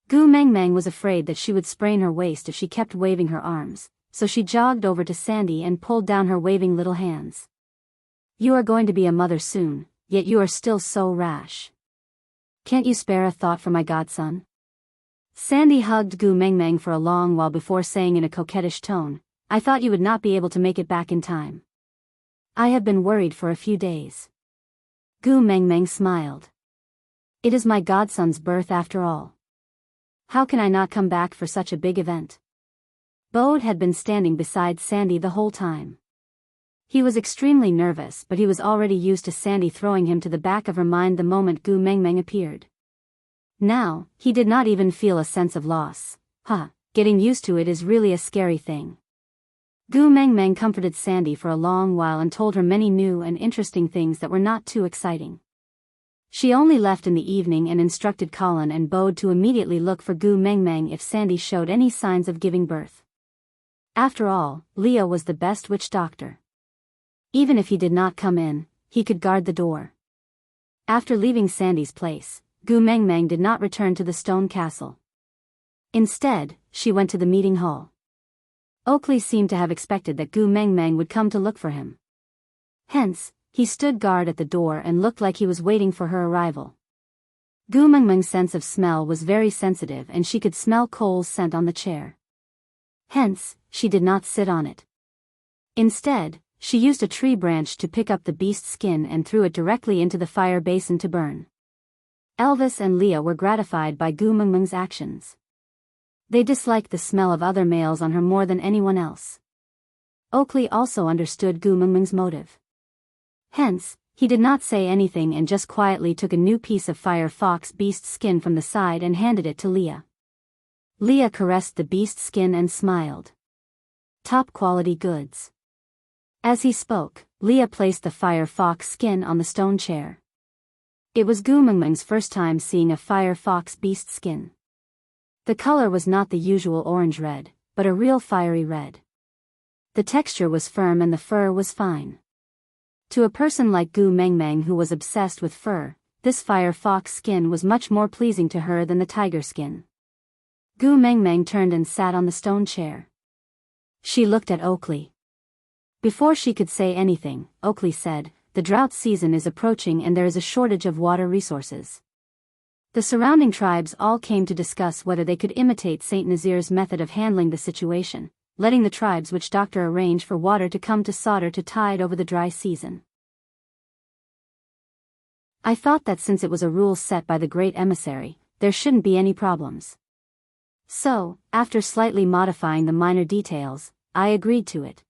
Gu Mengmeng was afraid that she would sprain her waist if she kept waving her arms, so she jogged over to Sandy and pulled down her waving little hands. You are going to be a mother soon, yet you are still so rash. Can't you spare a thought for my godson? Sandy hugged Gu Mengmeng for a long while before saying in a coquettish tone, I thought you would not be able to make it back in time. I have been worried for a few days. Gu Mengmeng smiled. It is my godson's birth after all. How can I not come back for such a big event? Bode had been standing beside Sandy the whole time. He was extremely nervous, but he was already used to Sandy throwing him to the back of her mind the moment Gu Mengmeng appeared. Now, he did not even feel a sense of loss. Getting used to it is really a scary thing. Gu Mengmeng comforted Sandy for a long while and told her many new and interesting things that were not too exciting. She only left in the evening and instructed Colin and Bode to immediately look for Gu Mengmeng if Sandy showed any signs of giving birth. After all, Leo was the best witch doctor. Even if he did not come in, he could guard the door. After leaving Sandy's place, Gu Mengmeng did not return to the stone castle. Instead, she went to the meeting hall. Oakley seemed to have expected that Gu Mengmeng would come to look for him. Hence, he stood guard at the door and looked like he was waiting for her arrival. Gu Mengmeng's sense of smell was very sensitive and she could smell Cole's scent on the chair. Hence, she did not sit on it. Instead, she used a tree branch to pick up the beast's skin and threw it directly into the fire basin to burn. Elvis and Leah were gratified by Gu Mengmeng's actions. They disliked the smell of other males on her more than anyone else. Oakley also understood Gu Mengmeng's motive. Hence, he did not say anything and just quietly took a new piece of fire fox beast skin from the side and handed it to Leah. Leah caressed the beast skin and smiled. Top quality goods. As he spoke, Leah placed the fire fox skin on the stone chair. It was Gu Mengmeng's first time seeing a fire fox beast skin. The color was not the usual orange-red, but a real fiery red. The texture was firm and the fur was fine. To a person like Gu Mengmeng who was obsessed with fur, this fire fox skin was much more pleasing to her than the tiger skin. Gu Mengmeng turned and sat on the stone chair. She looked at Oakley. Before she could say anything, Oakley said, the drought season is approaching and there is a shortage of water resources. The surrounding tribes all came to discuss whether they could imitate St. Nazaire's method of handling the situation, letting the tribes which doctor arrange for water to come to Sauter to tide over the dry season. I thought that since it was a rule set by the great emissary, there shouldn't be any problems. So, after slightly modifying the minor details, I agreed to it.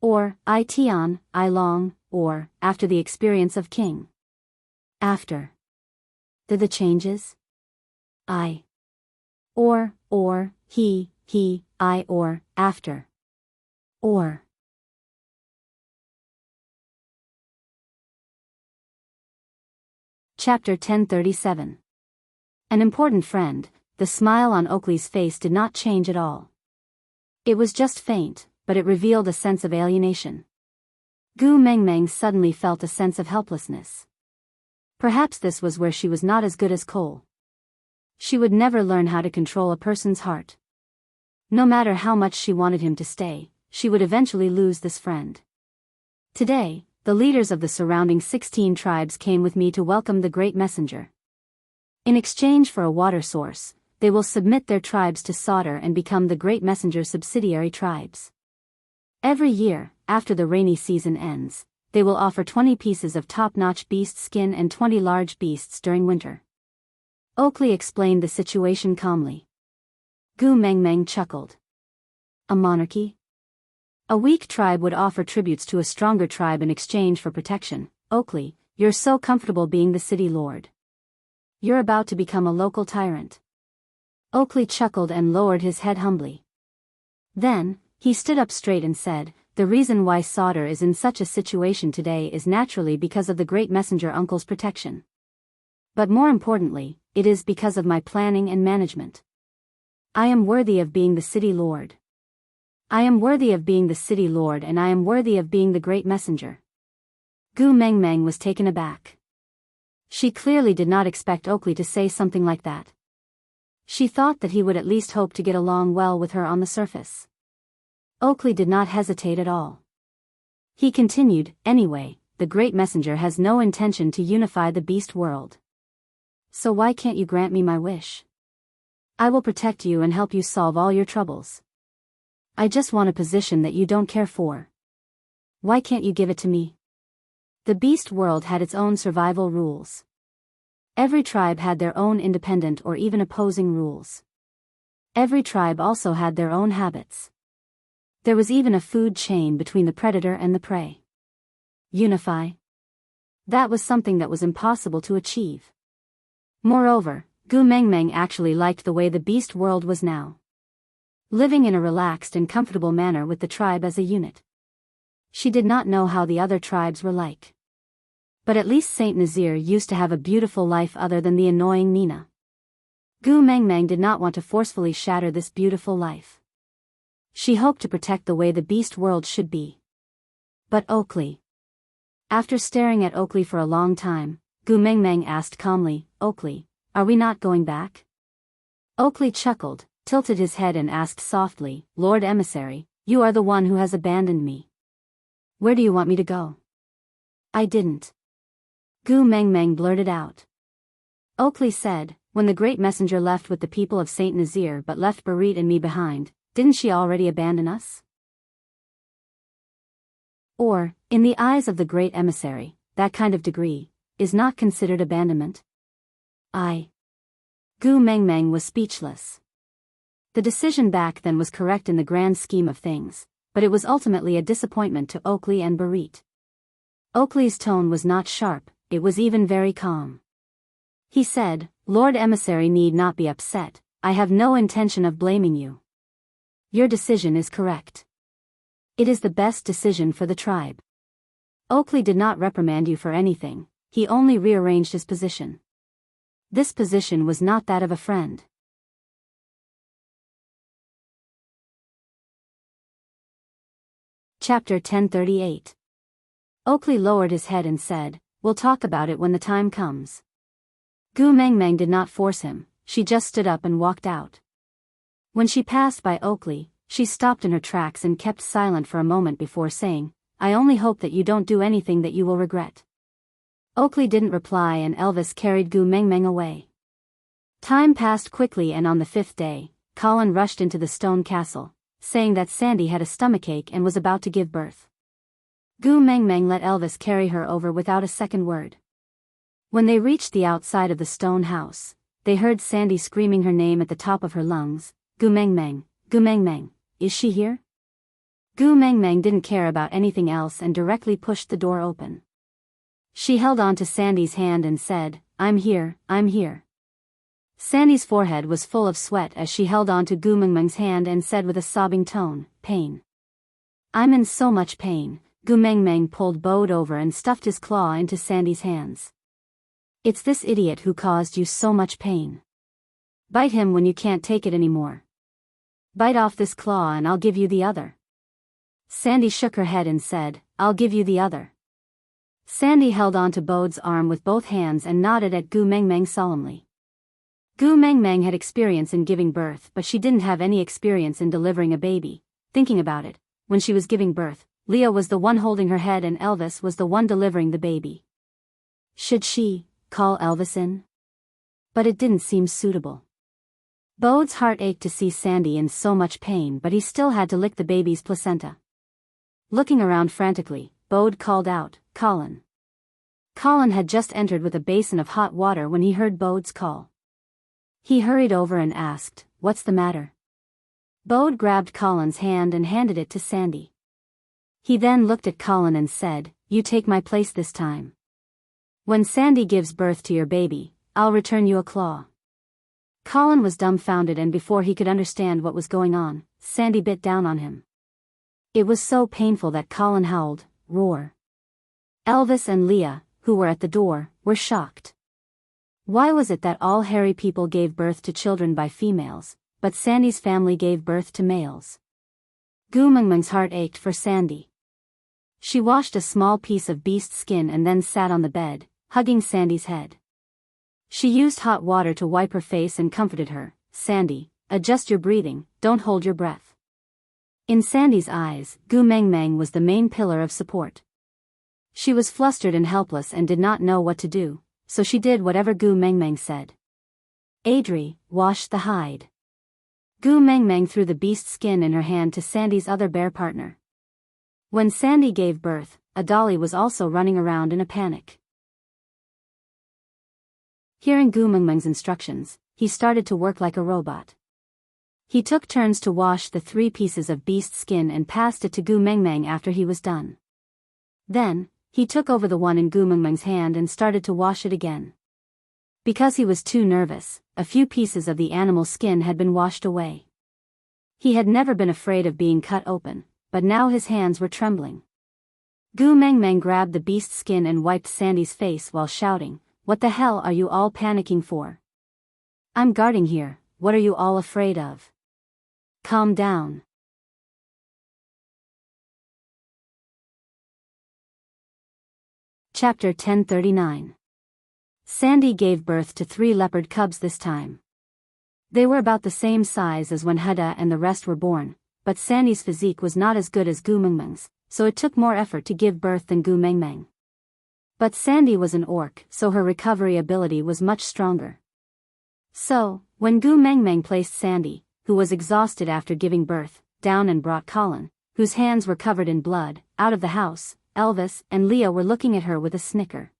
Or, I Tian, I Long, or, after the experience of King. After. Did the changes? I. Or, he, I or, after. Or. Chapter 1037. An important friend, the smile on Oakley's face did not change at all. It was just faint, but it revealed a sense of alienation. Gu Mengmeng suddenly felt a sense of helplessness. Perhaps this was where she was not as good as Cole. She would never learn how to control a person's heart. No matter how much she wanted him to stay, she would eventually lose this friend. Today, the leaders of the surrounding 16 tribes came with me to welcome the great messenger. In exchange for a water source, they will submit their tribes to Sauter and become the great messenger's subsidiary tribes. Every year, after the rainy season ends, they will offer 20 pieces of top-notch beast skin and 20 large beasts during winter. Oakley explained the situation calmly. Gu Mengmeng chuckled. A monarchy? A weak tribe would offer tributes to a stronger tribe in exchange for protection. Oakley, you're so comfortable being the city lord. You're about to become a local tyrant. Oakley chuckled and lowered his head humbly. Then, he stood up straight and said, the reason why Sauter is in such a situation today is naturally because of the great messenger uncle's protection. But more importantly, it is because of my planning and management. I am worthy of being the city lord. I am worthy of being the city lord and I am worthy of being the great messenger. Gu Mengmeng was taken aback. She clearly did not expect Oakley to say something like that. She thought that he would at least hope to get along well with her on the surface. Oakley did not hesitate at all. He continued, anyway, the great messenger has no intention to unify the beast world. So why can't you grant me my wish? I will protect you and help you solve all your troubles. I just want a position that you don't care for. Why can't you give it to me? The beast world had its own survival rules. Every tribe had their own independent or even opposing rules. Every tribe also had their own habits. There was even a food chain between the predator and the prey. Unify? That was something that was impossible to achieve. Moreover, Gu Mengmeng actually liked the way the beast world was now. Living in a relaxed and comfortable manner with the tribe as a unit. She did not know how the other tribes were like. But at least Saint Nazir used to have a beautiful life other than the annoying Nina. Gu Mengmeng did not want to forcefully shatter this beautiful life. She hoped to protect the way the beast world should be. But Oakley. After staring at Oakley for a long time, Gu Mengmeng asked calmly, Oakley, are we not going back? Oakley chuckled, tilted his head and asked softly, Lord Emissary, you are the one who has abandoned me. Where do you want me to go? I didn't. Gu Mengmeng blurted out. Oakley said, when the great messenger left with the people of Saint Nazir but left Barit and me behind, didn't she already abandon us? Or, in the eyes of the great emissary, that kind of degree, is not considered abandonment? Gu Mengmeng was speechless. The decision back then was correct in the grand scheme of things, but it was ultimately a disappointment to Oakley and Barit. Oakley's tone was not sharp, it was even very calm. He said, Lord Emissary need not be upset, I have no intention of blaming you. Your decision is correct. It is the best decision for the tribe. Oakley did not reprimand you for anything, he only rearranged his position. This position was not that of a friend. Chapter 1038. Oakley lowered his head and said, we'll talk about it when the time comes. Gu Mengmeng did not force him, she just stood up and walked out. When she passed by Oakley, she stopped in her tracks and kept silent for a moment before saying, I only hope that you don't do anything that you will regret. Oakley didn't reply and Elvis carried Gu Mengmeng away. Time passed quickly and on the 5th day, Colin rushed into the stone castle, saying that Sandy had a stomachache and was about to give birth. Gu Mengmeng let Elvis carry her over without a second word. When they reached the outside of the stone house, they heard Sandy screaming her name at the top of her lungs, Gu Mengmeng, Gu Mengmeng, is she here? Gu Mengmeng didn't care about anything else and directly pushed the door open. She held on to Sandy's hand and said, I'm here, I'm here. Sandy's forehead was full of sweat as she held on to Gu Mengmeng's hand and said with a sobbing tone, pain. I'm in so much pain. Gu Mengmeng pulled Bode over and stuffed his claw into Sandy's hands. It's this idiot who caused you so much pain. Bite him when you can't take it anymore. Bite off this claw and I'll give you the other. Sandy shook her head and said, I'll give you the other. Sandy held on to Bode's arm with both hands and nodded at Gu Mengmeng solemnly. Gu Mengmeng had experience in giving birth, but she didn't have any experience in delivering a baby. Thinking about it, when she was giving birth, Leah was the one holding her head and Elvis was the one delivering the baby. Should she call Elvis in? But it didn't seem suitable. Bode's heart ached to see Sandy in so much pain, but he still had to lick the baby's placenta. Looking around frantically, Bode called out, "Colin." Colin had just entered with a basin of hot water when he heard Bode's call. He hurried over and asked, "What's the matter?" Bode grabbed Colin's hand and handed it to Sandy. He then looked at Colin and said, "You take my place this time. When Sandy gives birth to your baby, I'll return you a claw." Colin was dumbfounded, and before he could understand what was going on, Sandy bit down on him. It was so painful that Colin howled, "Roar." Elvis and Leah, who were at the door, were shocked. Why was it that all hairy people gave birth to children by females, but Sandy's family gave birth to males? Gu Mengmeng's heart ached for Sandy. She washed a small piece of beast skin and then sat on the bed, hugging Sandy's head. She used hot water to wipe her face and comforted her. "Sandy, adjust your breathing, don't hold your breath." In Sandy's eyes, Gu Mengmeng was the main pillar of support. She was flustered and helpless and did not know what to do, so she did whatever Gu Mengmeng said. "Adri, wash the hide." Gu Mengmeng threw the beast skin in her hand to Sandy's other bear partner. When Sandy gave birth, a dolly was also running around in a panic. Hearing Gu Mengmeng's instructions, he started to work like a robot. He took turns to wash the 3 pieces of beast skin and passed it to Gu Mengmeng after he was done. Then, he took over the one in Gu Mengmeng's hand and started to wash it again. Because he was too nervous, a few pieces of the animal skin had been washed away. He had never been afraid of being cut open, but now his hands were trembling. Gu Mengmeng grabbed the beast skin and wiped Sandy's face while shouting, "What the hell are you all panicking for? I'm guarding here, what are you all afraid of? Calm down." Chapter 1039. Sandy gave birth to 3 leopard cubs this time. They were about the same size as when Huda and the rest were born, but Sandy's physique was not as good as Gu Mengmeng's, so it took more effort to give birth than Gu Mengmeng. But Sandy was an orc, so her recovery ability was much stronger. So, when Gu Mengmeng placed Sandy, who was exhausted after giving birth, down and brought Colin, whose hands were covered in blood, out of the house, Elvis and Leah were looking at her with a snicker.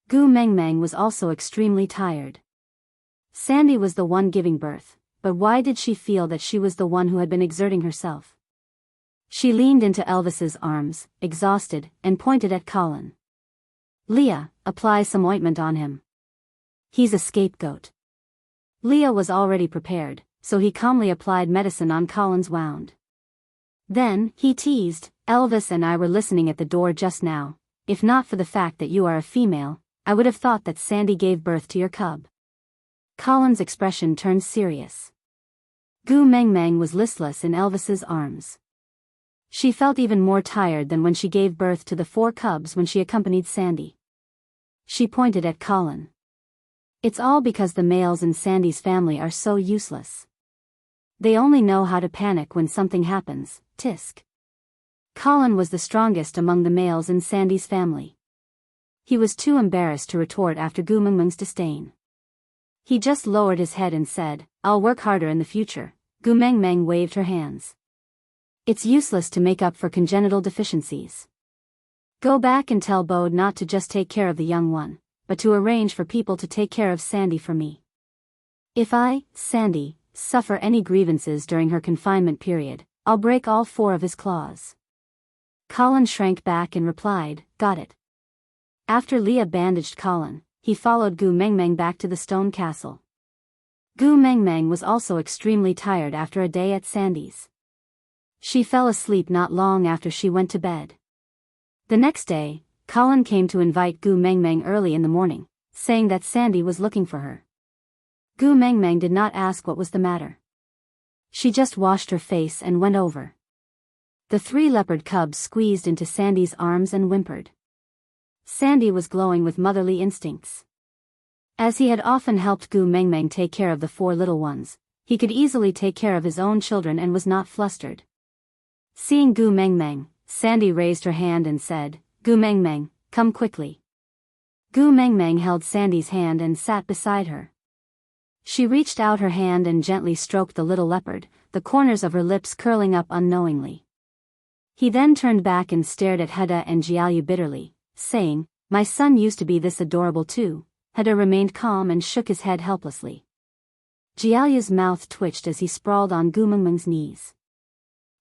Gu Mengmeng was also extremely tired. Sandy was the one giving birth, but why did she feel that she was the one who had been exerting herself? She leaned into Elvis's arms, exhausted, and pointed at Colin. "Leah, apply some ointment on him. He's a scapegoat." Leah was already prepared, so he calmly applied medicine on Colin's wound. Then, he teased, "Elvis and I were listening at the door just now. If not for the fact that you are a female, I would have thought that Sandy gave birth to your cub." Colin's expression turned serious. Gu Mengmeng was listless in Elvis's arms. She felt even more tired than when she gave birth to the 4 cubs when she accompanied Sandy. She pointed at Colin. "It's all because the males in Sandy's family are so useless. They only know how to panic when something happens." Tisk. Colin was the strongest among the males in Sandy's family. He was too embarrassed to retort after Gu Mengmeng's disdain. He just lowered his head and said, "I'll work harder in the future." Gu Mengmeng waved her hands. "It's useless to make up for congenital deficiencies. Go back and tell Bode not to just take care of the young one, but to arrange for people to take care of Sandy for me. If I, Sandy, suffer any grievances during her confinement period, I'll break all 4 of his claws." Colin shrank back and replied, "Got it." After Leah bandaged Colin, he followed Gu Mengmeng back to the stone castle. Gu Mengmeng was also extremely tired after a day at Sandy's. She fell asleep not long after she went to bed. The next day, Colin came to invite Gu Mengmeng early in the morning, saying that Sandy was looking for her. Gu Mengmeng did not ask what was the matter. She just washed her face and went over. The 3 leopard cubs squeezed into Sandy's arms and whimpered. Sandy was glowing with motherly instincts. As he had often helped Gu Mengmeng take care of the 4 little ones, he could easily take care of his own children and was not flustered. Seeing Gu Mengmeng, Sandy raised her hand and said, "Gu Mengmeng, come quickly." Gu Mengmeng held Sandy's hand and sat beside her. She reached out her hand and gently stroked the little leopard, the corners of her lips curling up unknowingly. He then turned back and stared at Heda and Jiayu bitterly, saying, "My son used to be this adorable too." Heda remained calm and shook his head helplessly. Jiayu's mouth twitched as he sprawled on Gu Mengmeng's knees.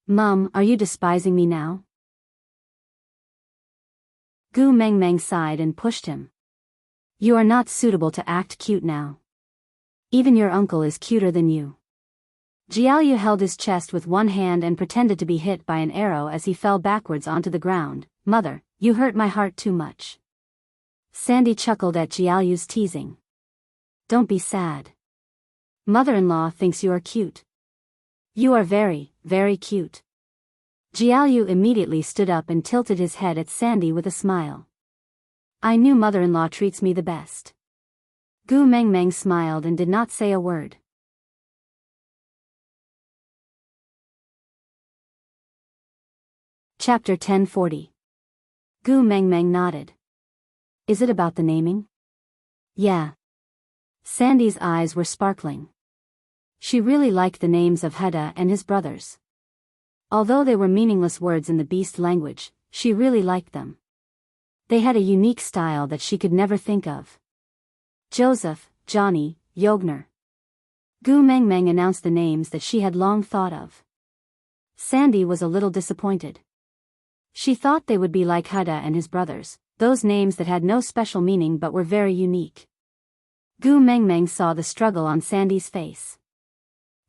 "Mum, are you despising me now?" Gu Mengmeng sighed and pushed him. "You are not suitable to act cute now. Even your uncle is cuter than you." Jiayu held his chest with one hand and pretended to be hit by an arrow as he fell backwards onto the ground. "Mother, you hurt my heart too much." Sandy chuckled at Jiayu's teasing. "Don't be sad. Mother-in-law thinks you are cute. You are very, very cute." Jiayu immediately stood up and tilted his head at Sandy with a smile. "I knew mother-in-law treats me the best." Gu Mengmeng smiled and did not say a word. Chapter 1040. Gu Mengmeng nodded. "Is it about the naming?" "Yeah." Sandy's eyes were sparkling. She really liked the names of Heda and his brothers. Although they were meaningless words in the beast language, she really liked them. They had a unique style that she could never think of. Joseph, Johnny, Yogner. Gu Mengmeng announced the names that she had long thought of. Sandy was a little disappointed. She thought they would be like Heda and his brothers, those names that had no special meaning but were very unique. Gu Mengmeng saw the struggle on Sandy's face.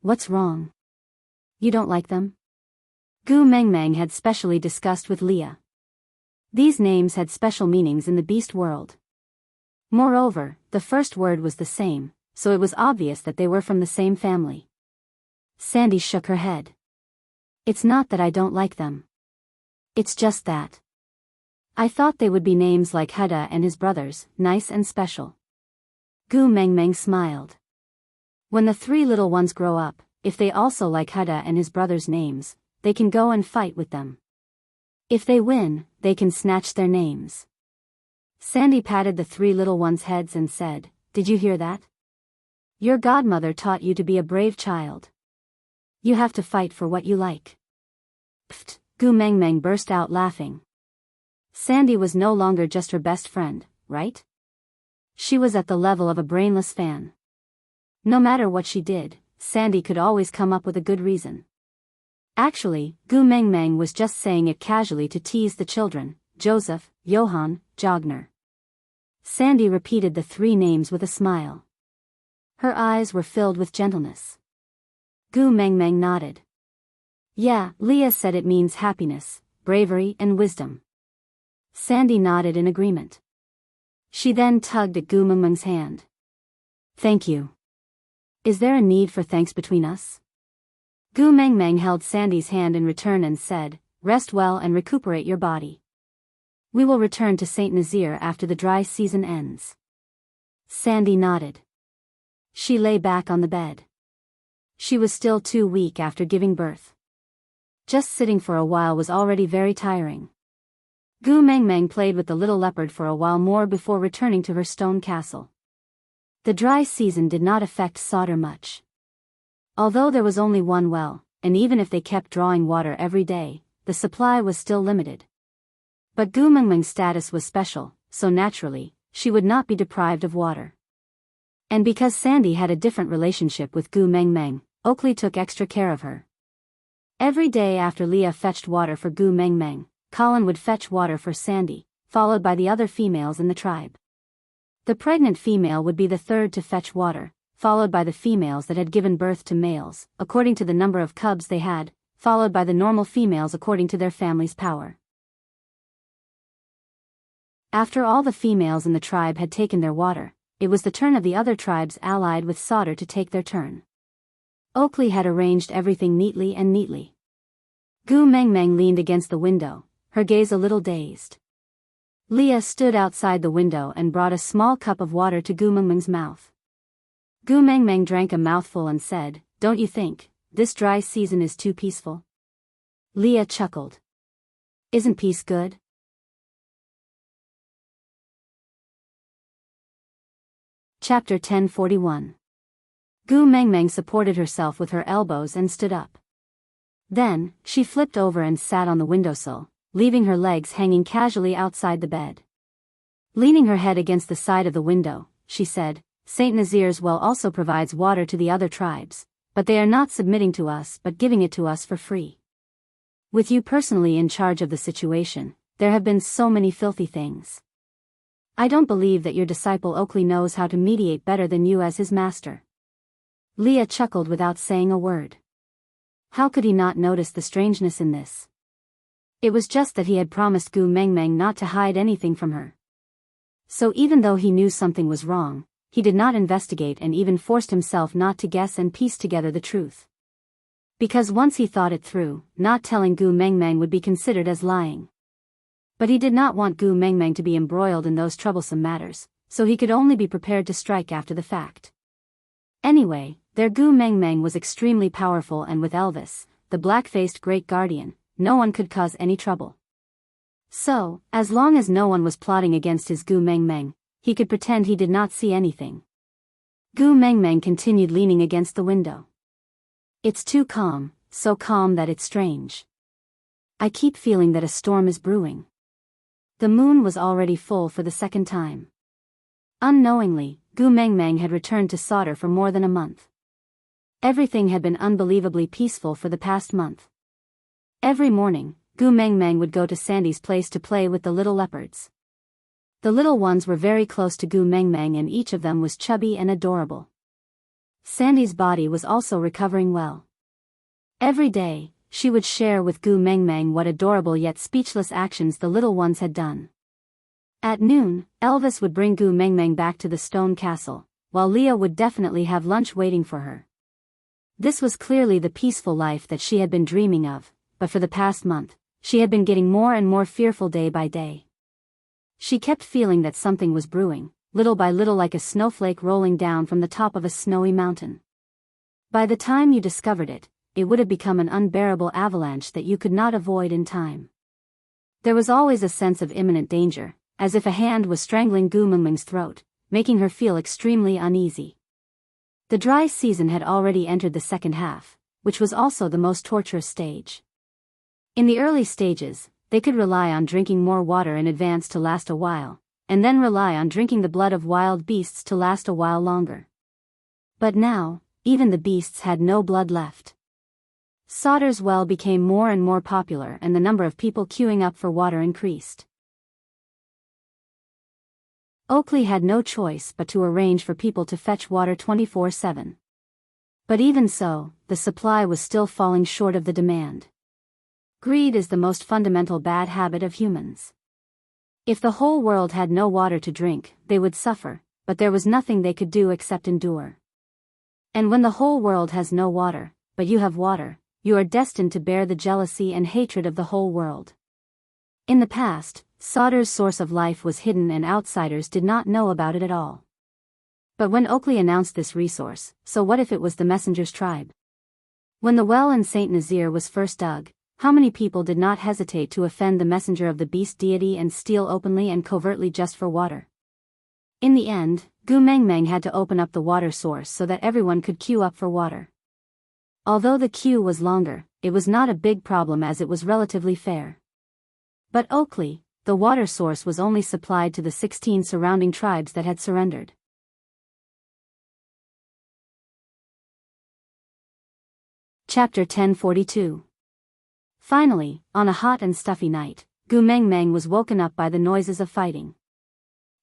"What's wrong? You don't like them?" Gu Mengmeng had specially discussed with Leah. These names had special meanings in the beast world. Moreover, the first word was the same, so it was obvious that they were from the same family. Sandy shook her head. "It's not that I don't like them. It's just that I thought they would be names like Heda and his brothers, nice and special." Gu Mengmeng smiled. "When the 3 little ones grow up, if they also like Heda and his brothers' names, they can go and fight with them. If they win, they can snatch their names." Sandy patted the 3 little ones' heads and said, "Did you hear that? Your godmother taught you to be a brave child. You have to fight for what you like." Pfft, Gu Mengmeng burst out laughing. Sandy was no longer just her best friend, right? She was at the level of a brainless fan. No matter what she did, Sandy could always come up with a good reason. Actually, Gu Mengmeng was just saying it casually to tease the children, Joseph, Johann, Jogner. Sandy repeated the 3 names with a smile. Her eyes were filled with gentleness. Gu Mengmeng nodded. "Yeah, Leah said it means happiness, bravery and wisdom." Sandy nodded in agreement. She then tugged at Gu Mengmeng's hand. "Thank you. Is there a need for thanks between us?" Gu Mengmeng held Sandy's hand in return and said, "Rest well and recuperate your body. We will return to Saint Nazaire after the dry season ends." Sandy nodded. She lay back on the bed. She was still too weak after giving birth. Just sitting for a while was already very tiring. Gu Mengmeng played with the little leopard for a while more before returning to her stone castle. The dry season did not affect Sauter much. Although there was only one well, and even if they kept drawing water every day, the supply was still limited. But Gu Mengmeng's status was special, so naturally, she would not be deprived of water. And because Sandy had a different relationship with Gu Mengmeng, Oakley took extra care of her. Every day after Leah fetched water for Gu Mengmeng, Colin would fetch water for Sandy, followed by the other females in the tribe. The pregnant female would be the third to fetch water, followed by the females that had given birth to males, according to the number of cubs they had, followed by the normal females according to their family's power. After all the females in the tribe had taken their water, it was the turn of the other tribes allied with Sauter to take their turn. Oakley had arranged everything neatly. Gu Mengmeng leaned against the window, her gaze a little dazed. Leah stood outside the window and brought a small cup of water to Gu Mengmeng's mouth. Gu Mengmeng drank a mouthful and said, "Don't you think this dry season is too peaceful?" Leah chuckled. "Isn't peace good?" Chapter 1041. Gu Mengmeng supported herself with her elbows and stood up. Then, she flipped over and sat on the windowsill, leaving her legs hanging casually outside the bed. Leaning her head against the side of the window, she said, "Saint Nazir's well also provides water to the other tribes, but they are not submitting to us but giving it to us for free. With you personally in charge of the situation, there have been so many filthy things. I don't believe that your disciple Oakley knows how to mediate better than you as his master." Leah chuckled without saying a word. How could he not notice the strangeness in this? It was just that he had promised Gu Mengmeng not to hide anything from her. So even though he knew something was wrong, he did not investigate and even forced himself not to guess and piece together the truth. Because once he thought it through, not telling Gu Mengmeng would be considered as lying. But he did not want Gu Mengmeng to be embroiled in those troublesome matters, so he could only be prepared to strike after the fact. Anyway, their Gu Mengmeng was extremely powerful, and with Elvis, the black-faced great guardian, no one could cause any trouble. So, as long as no one was plotting against his Gu Mengmeng, he could pretend he did not see anything. Gu Mengmeng continued leaning against the window. "It's too calm, so calm that it's strange. I keep feeling that a storm is brewing." The moon was already full for the second time. Unknowingly, Gu Mengmeng had returned to solder for more than a month. Everything had been unbelievably peaceful for the past month. Every morning, Gu Mengmeng would go to Sandy's place to play with the little leopards. The little ones were very close to Gu Mengmeng and each of them was chubby and adorable. Sandy's body was also recovering well. Every day, she would share with Gu Mengmeng what adorable yet speechless actions the little ones had done. At noon, Elvis would bring Gu Mengmeng back to the stone castle, while Leah would definitely have lunch waiting for her. This was clearly the peaceful life that she had been dreaming of, but for the past month, she had been getting more and more fearful day by day. She kept feeling that something was brewing, little by little, like a snowflake rolling down from the top of a snowy mountain. By the time you discovered it, it would have become an unbearable avalanche that you could not avoid in time. There was always a sense of imminent danger, as if a hand was strangling Gu Mengmeng's throat, making her feel extremely uneasy. The dry season had already entered the second half, which was also the most torturous stage. In the early stages, they could rely on drinking more water in advance to last a while, and then rely on drinking the blood of wild beasts to last a while longer. But now, even the beasts had no blood left. Solder's well became more and more popular and the number of people queuing up for water increased. Oakley had no choice but to arrange for people to fetch water 24/7. But even so, the supply was still falling short of the demand. Greed is the most fundamental bad habit of humans. If the whole world had no water to drink, they would suffer, but there was nothing they could do except endure. And when the whole world has no water, but you have water, you are destined to bear the jealousy and hatred of the whole world. In the past, Solder's source of life was hidden and outsiders did not know about it at all. But when Oakley announced this resource, so what if it was the messenger's tribe? When the well in Saint Nazir was first dug, how many people did not hesitate to offend the messenger of the beast deity and steal openly and covertly just for water? In the end, Gu Mengmeng had to open up the water source so that everyone could queue up for water. Although the queue was longer, it was not a big problem as it was relatively fair. But Oakley, the water source was only supplied to the 16 surrounding tribes that had surrendered. Chapter 1042. Finally, on a hot and stuffy night, Gu Mengmeng was woken up by the noises of fighting.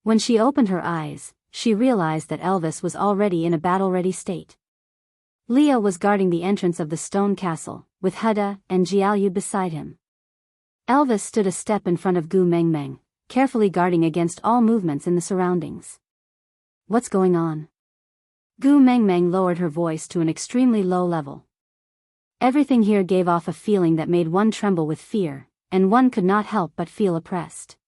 When she opened her eyes, she realized that Elvis was already in a battle-ready state. Leah was guarding the entrance of the stone castle, with Huda and Jiaoyu beside him. Elvis stood a step in front of Gu Mengmeng, carefully guarding against all movements in the surroundings. "What's going on?" Gu Mengmeng lowered her voice to an extremely low level. Everything here gave off a feeling that made one tremble with fear, and one could not help but feel oppressed.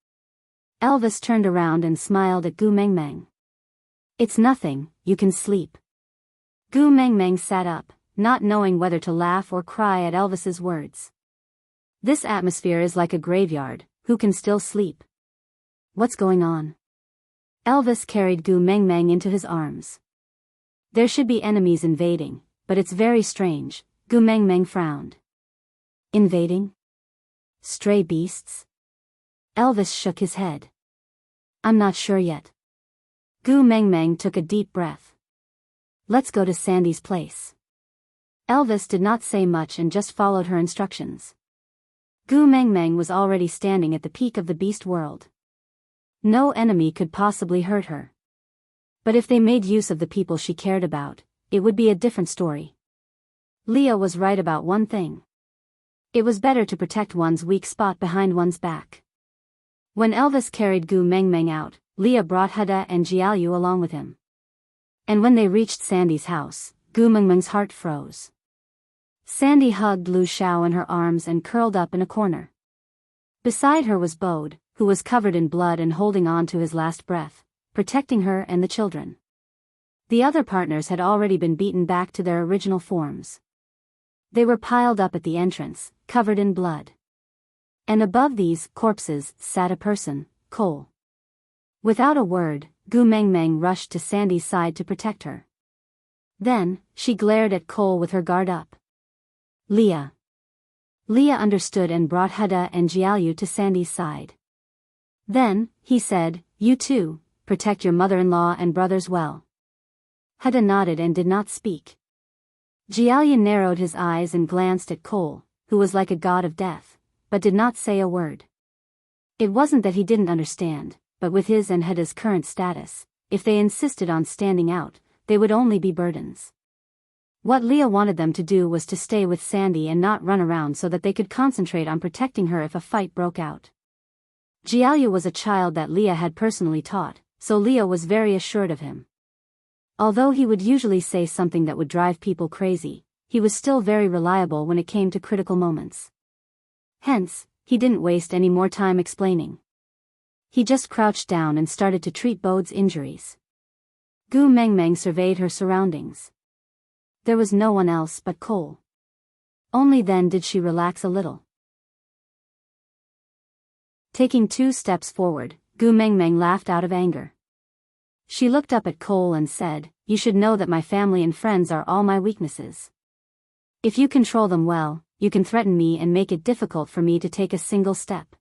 Elvis turned around and smiled at Gu Mengmeng. It's nothing, you can sleep. Gu Mengmeng sat up, not knowing whether to laugh or cry at Elvis's words. This atmosphere is like a graveyard, who can still sleep? What's going on? Elvis carried Gu Mengmeng into his arms. There should be enemies invading, but it's very strange, Gu Mengmeng frowned. Invading? Stray beasts? Elvis shook his head. I'm not sure yet. Gu Mengmeng took a deep breath. Let's go to Sandy's place. Elvis did not say much and just followed her instructions. Gu Mengmeng was already standing at the peak of the beast world. No enemy could possibly hurt her. But if they made use of the people she cared about, it would be a different story. Leah was right about one thing. It was better to protect one's weak spot behind one's back. When Elvis carried Gu Mengmeng out, Leah brought Huda and Jiaoyu along with him. And when they reached Sandy's house, Gu Mengmeng's heart froze. Sandy hugged Lu Xiao in her arms and curled up in a corner. Beside her was Bode, who was covered in blood and holding on to his last breath, protecting her and the children. The other partners had already been beaten back to their original forms. They were piled up at the entrance, covered in blood. And above these corpses sat a person, Cole. Without a word, Gu Mengmeng rushed to Sandy's side to protect her. Then, she glared at Cole with her guard up. Leah. Leah understood and brought Huda and Jiaoyu to Sandy's side. Then, he said, you too, protect your mother-in-law and brothers well. Huda nodded and did not speak. Jiaoyu narrowed his eyes and glanced at Cole, who was like a god of death, but did not say a word. It wasn't that he didn't understand, but with his and Huda's current status, if they insisted on standing out, they would only be burdens. What Leah wanted them to do was to stay with Sandy and not run around so that they could concentrate on protecting her if a fight broke out. Jiaoyu was a child that Leah had personally taught, so Leah was very assured of him. Although he would usually say something that would drive people crazy, he was still very reliable when it came to critical moments. Hence, he didn't waste any more time explaining. He just crouched down and started to treat Bode's injuries. Gu Mengmeng surveyed her surroundings. There was no one else but Cole. Only then did she relax a little. Taking 2 steps forward, Gu Mengmeng laughed out of anger. She looked up at Cole and said, you should know that my family and friends are all my weaknesses. If you control them well, you can threaten me and make it difficult for me to take a single step.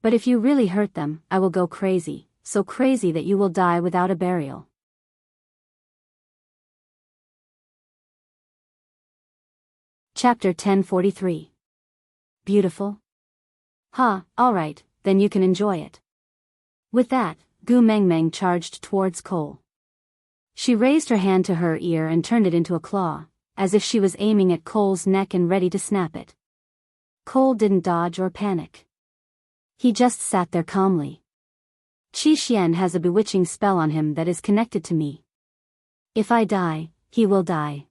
But if you really hurt them, I will go crazy, so crazy that you will die without a burial. Chapter 1043. Beautiful? Alright, then you can enjoy it. With that, Gu Mengmeng charged towards Cole. She raised her hand to her ear and turned it into a claw, as if she was aiming at Cole's neck and ready to snap it. Cole didn't dodge or panic. He just sat there calmly. Qi Xian has a bewitching spell on him that is connected to me. If I die, he will die.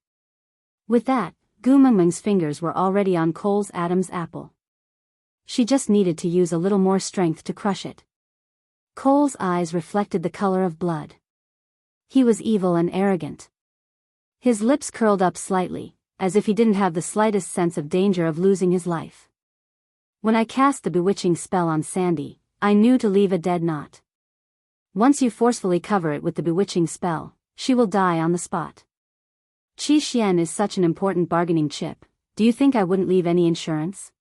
With that, Gu Mengmeng's fingers were already on Cole's Adam's apple. She just needed to use a little more strength to crush it. Cole's eyes reflected the color of blood. He was evil and arrogant. His lips curled up slightly, as if he didn't have the slightest sense of danger of losing his life. When I cast the bewitching spell on Sandy, I knew to leave a dead knot. Once you forcefully cover it with the bewitching spell, she will die on the spot. Qi Xian is such an important bargaining chip, do you think I wouldn't leave any insurance?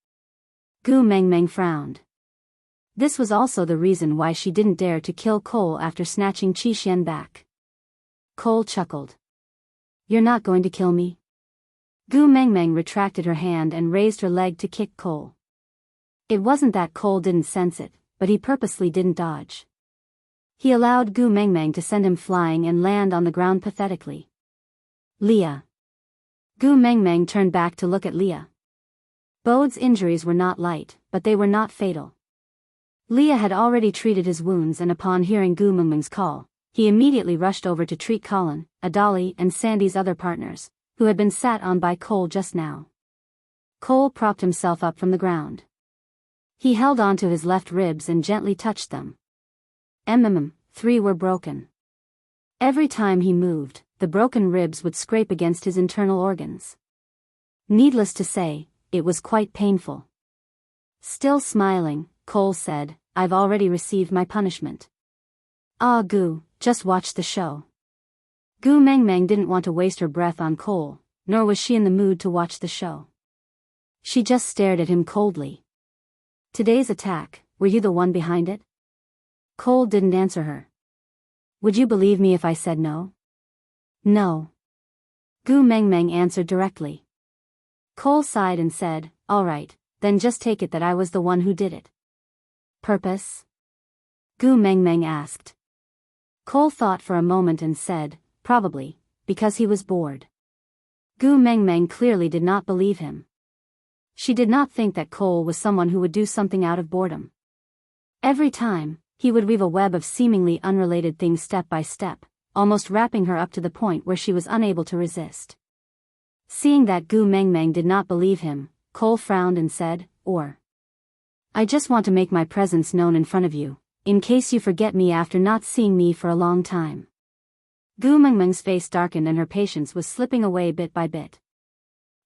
Gu Mengmeng frowned. This was also the reason why she didn't dare to kill Cole after snatching Qi Xian back. Cole chuckled. You're not going to kill me? Gu Mengmeng retracted her hand and raised her leg to kick Cole. It wasn't that Cole didn't sense it, but he purposely didn't dodge. He allowed Gu Mengmeng to send him flying and land on the ground pathetically. Leah. Gu Mengmeng turned back to look at Leah. Bode's injuries were not light, but they were not fatal. Leah had already treated his wounds, and upon hearing Gu Mengmeng's call, he immediately rushed over to treat Colin, Adali and Sandy's other partners, who had been sat on by Cole just now. Cole propped himself up from the ground. He held on to his left ribs and gently touched them, 3 were broken. Every time he moved, the broken ribs would scrape against his internal organs. Needless to say, it was quite painful. Still smiling, Cole said, I've already received my punishment. Ah Gu, just watch the show. Gu Mengmeng didn't want to waste her breath on Cole, nor was she in the mood to watch the show. She just stared at him coldly. Today's attack, were you the one behind it? Cole didn't answer her. Would you believe me if I said no? No. Gu Mengmeng answered directly. Cole sighed and said, all right, then just take it that I was the one who did it. Purpose? Gu Mengmeng asked. Cole thought for a moment and said, probably, because he was bored. Gu Mengmeng clearly did not believe him. She did not think that Cole was someone who would do something out of boredom. Every time, he would weave a web of seemingly unrelated things step by step, almost wrapping her up to the point where she was unable to resist. Seeing that Gu Mengmeng did not believe him, Cole frowned and said, I just want to make my presence known in front of you, in case you forget me after not seeing me for a long time. Gu Mengmeng's face darkened and her patience was slipping away bit by bit.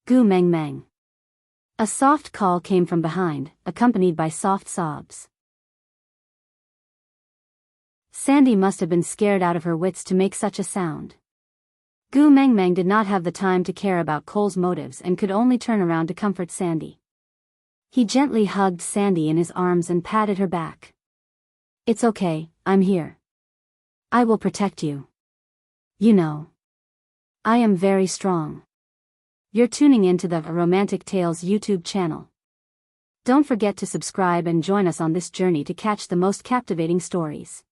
Gu Mengmeng. A soft call came from behind, accompanied by soft sobs. Sandy must have been scared out of her wits to make such a sound. Gu Mengmeng did not have the time to care about Cole's motives and could only turn around to comfort Sandy. He gently hugged Sandy in his arms and patted her back. It's okay, I'm here. I will protect you. You know. I am very strong. You're tuning into the Romantic Tales YouTube channel. Don't forget to subscribe and join us on this journey to catch the most captivating stories.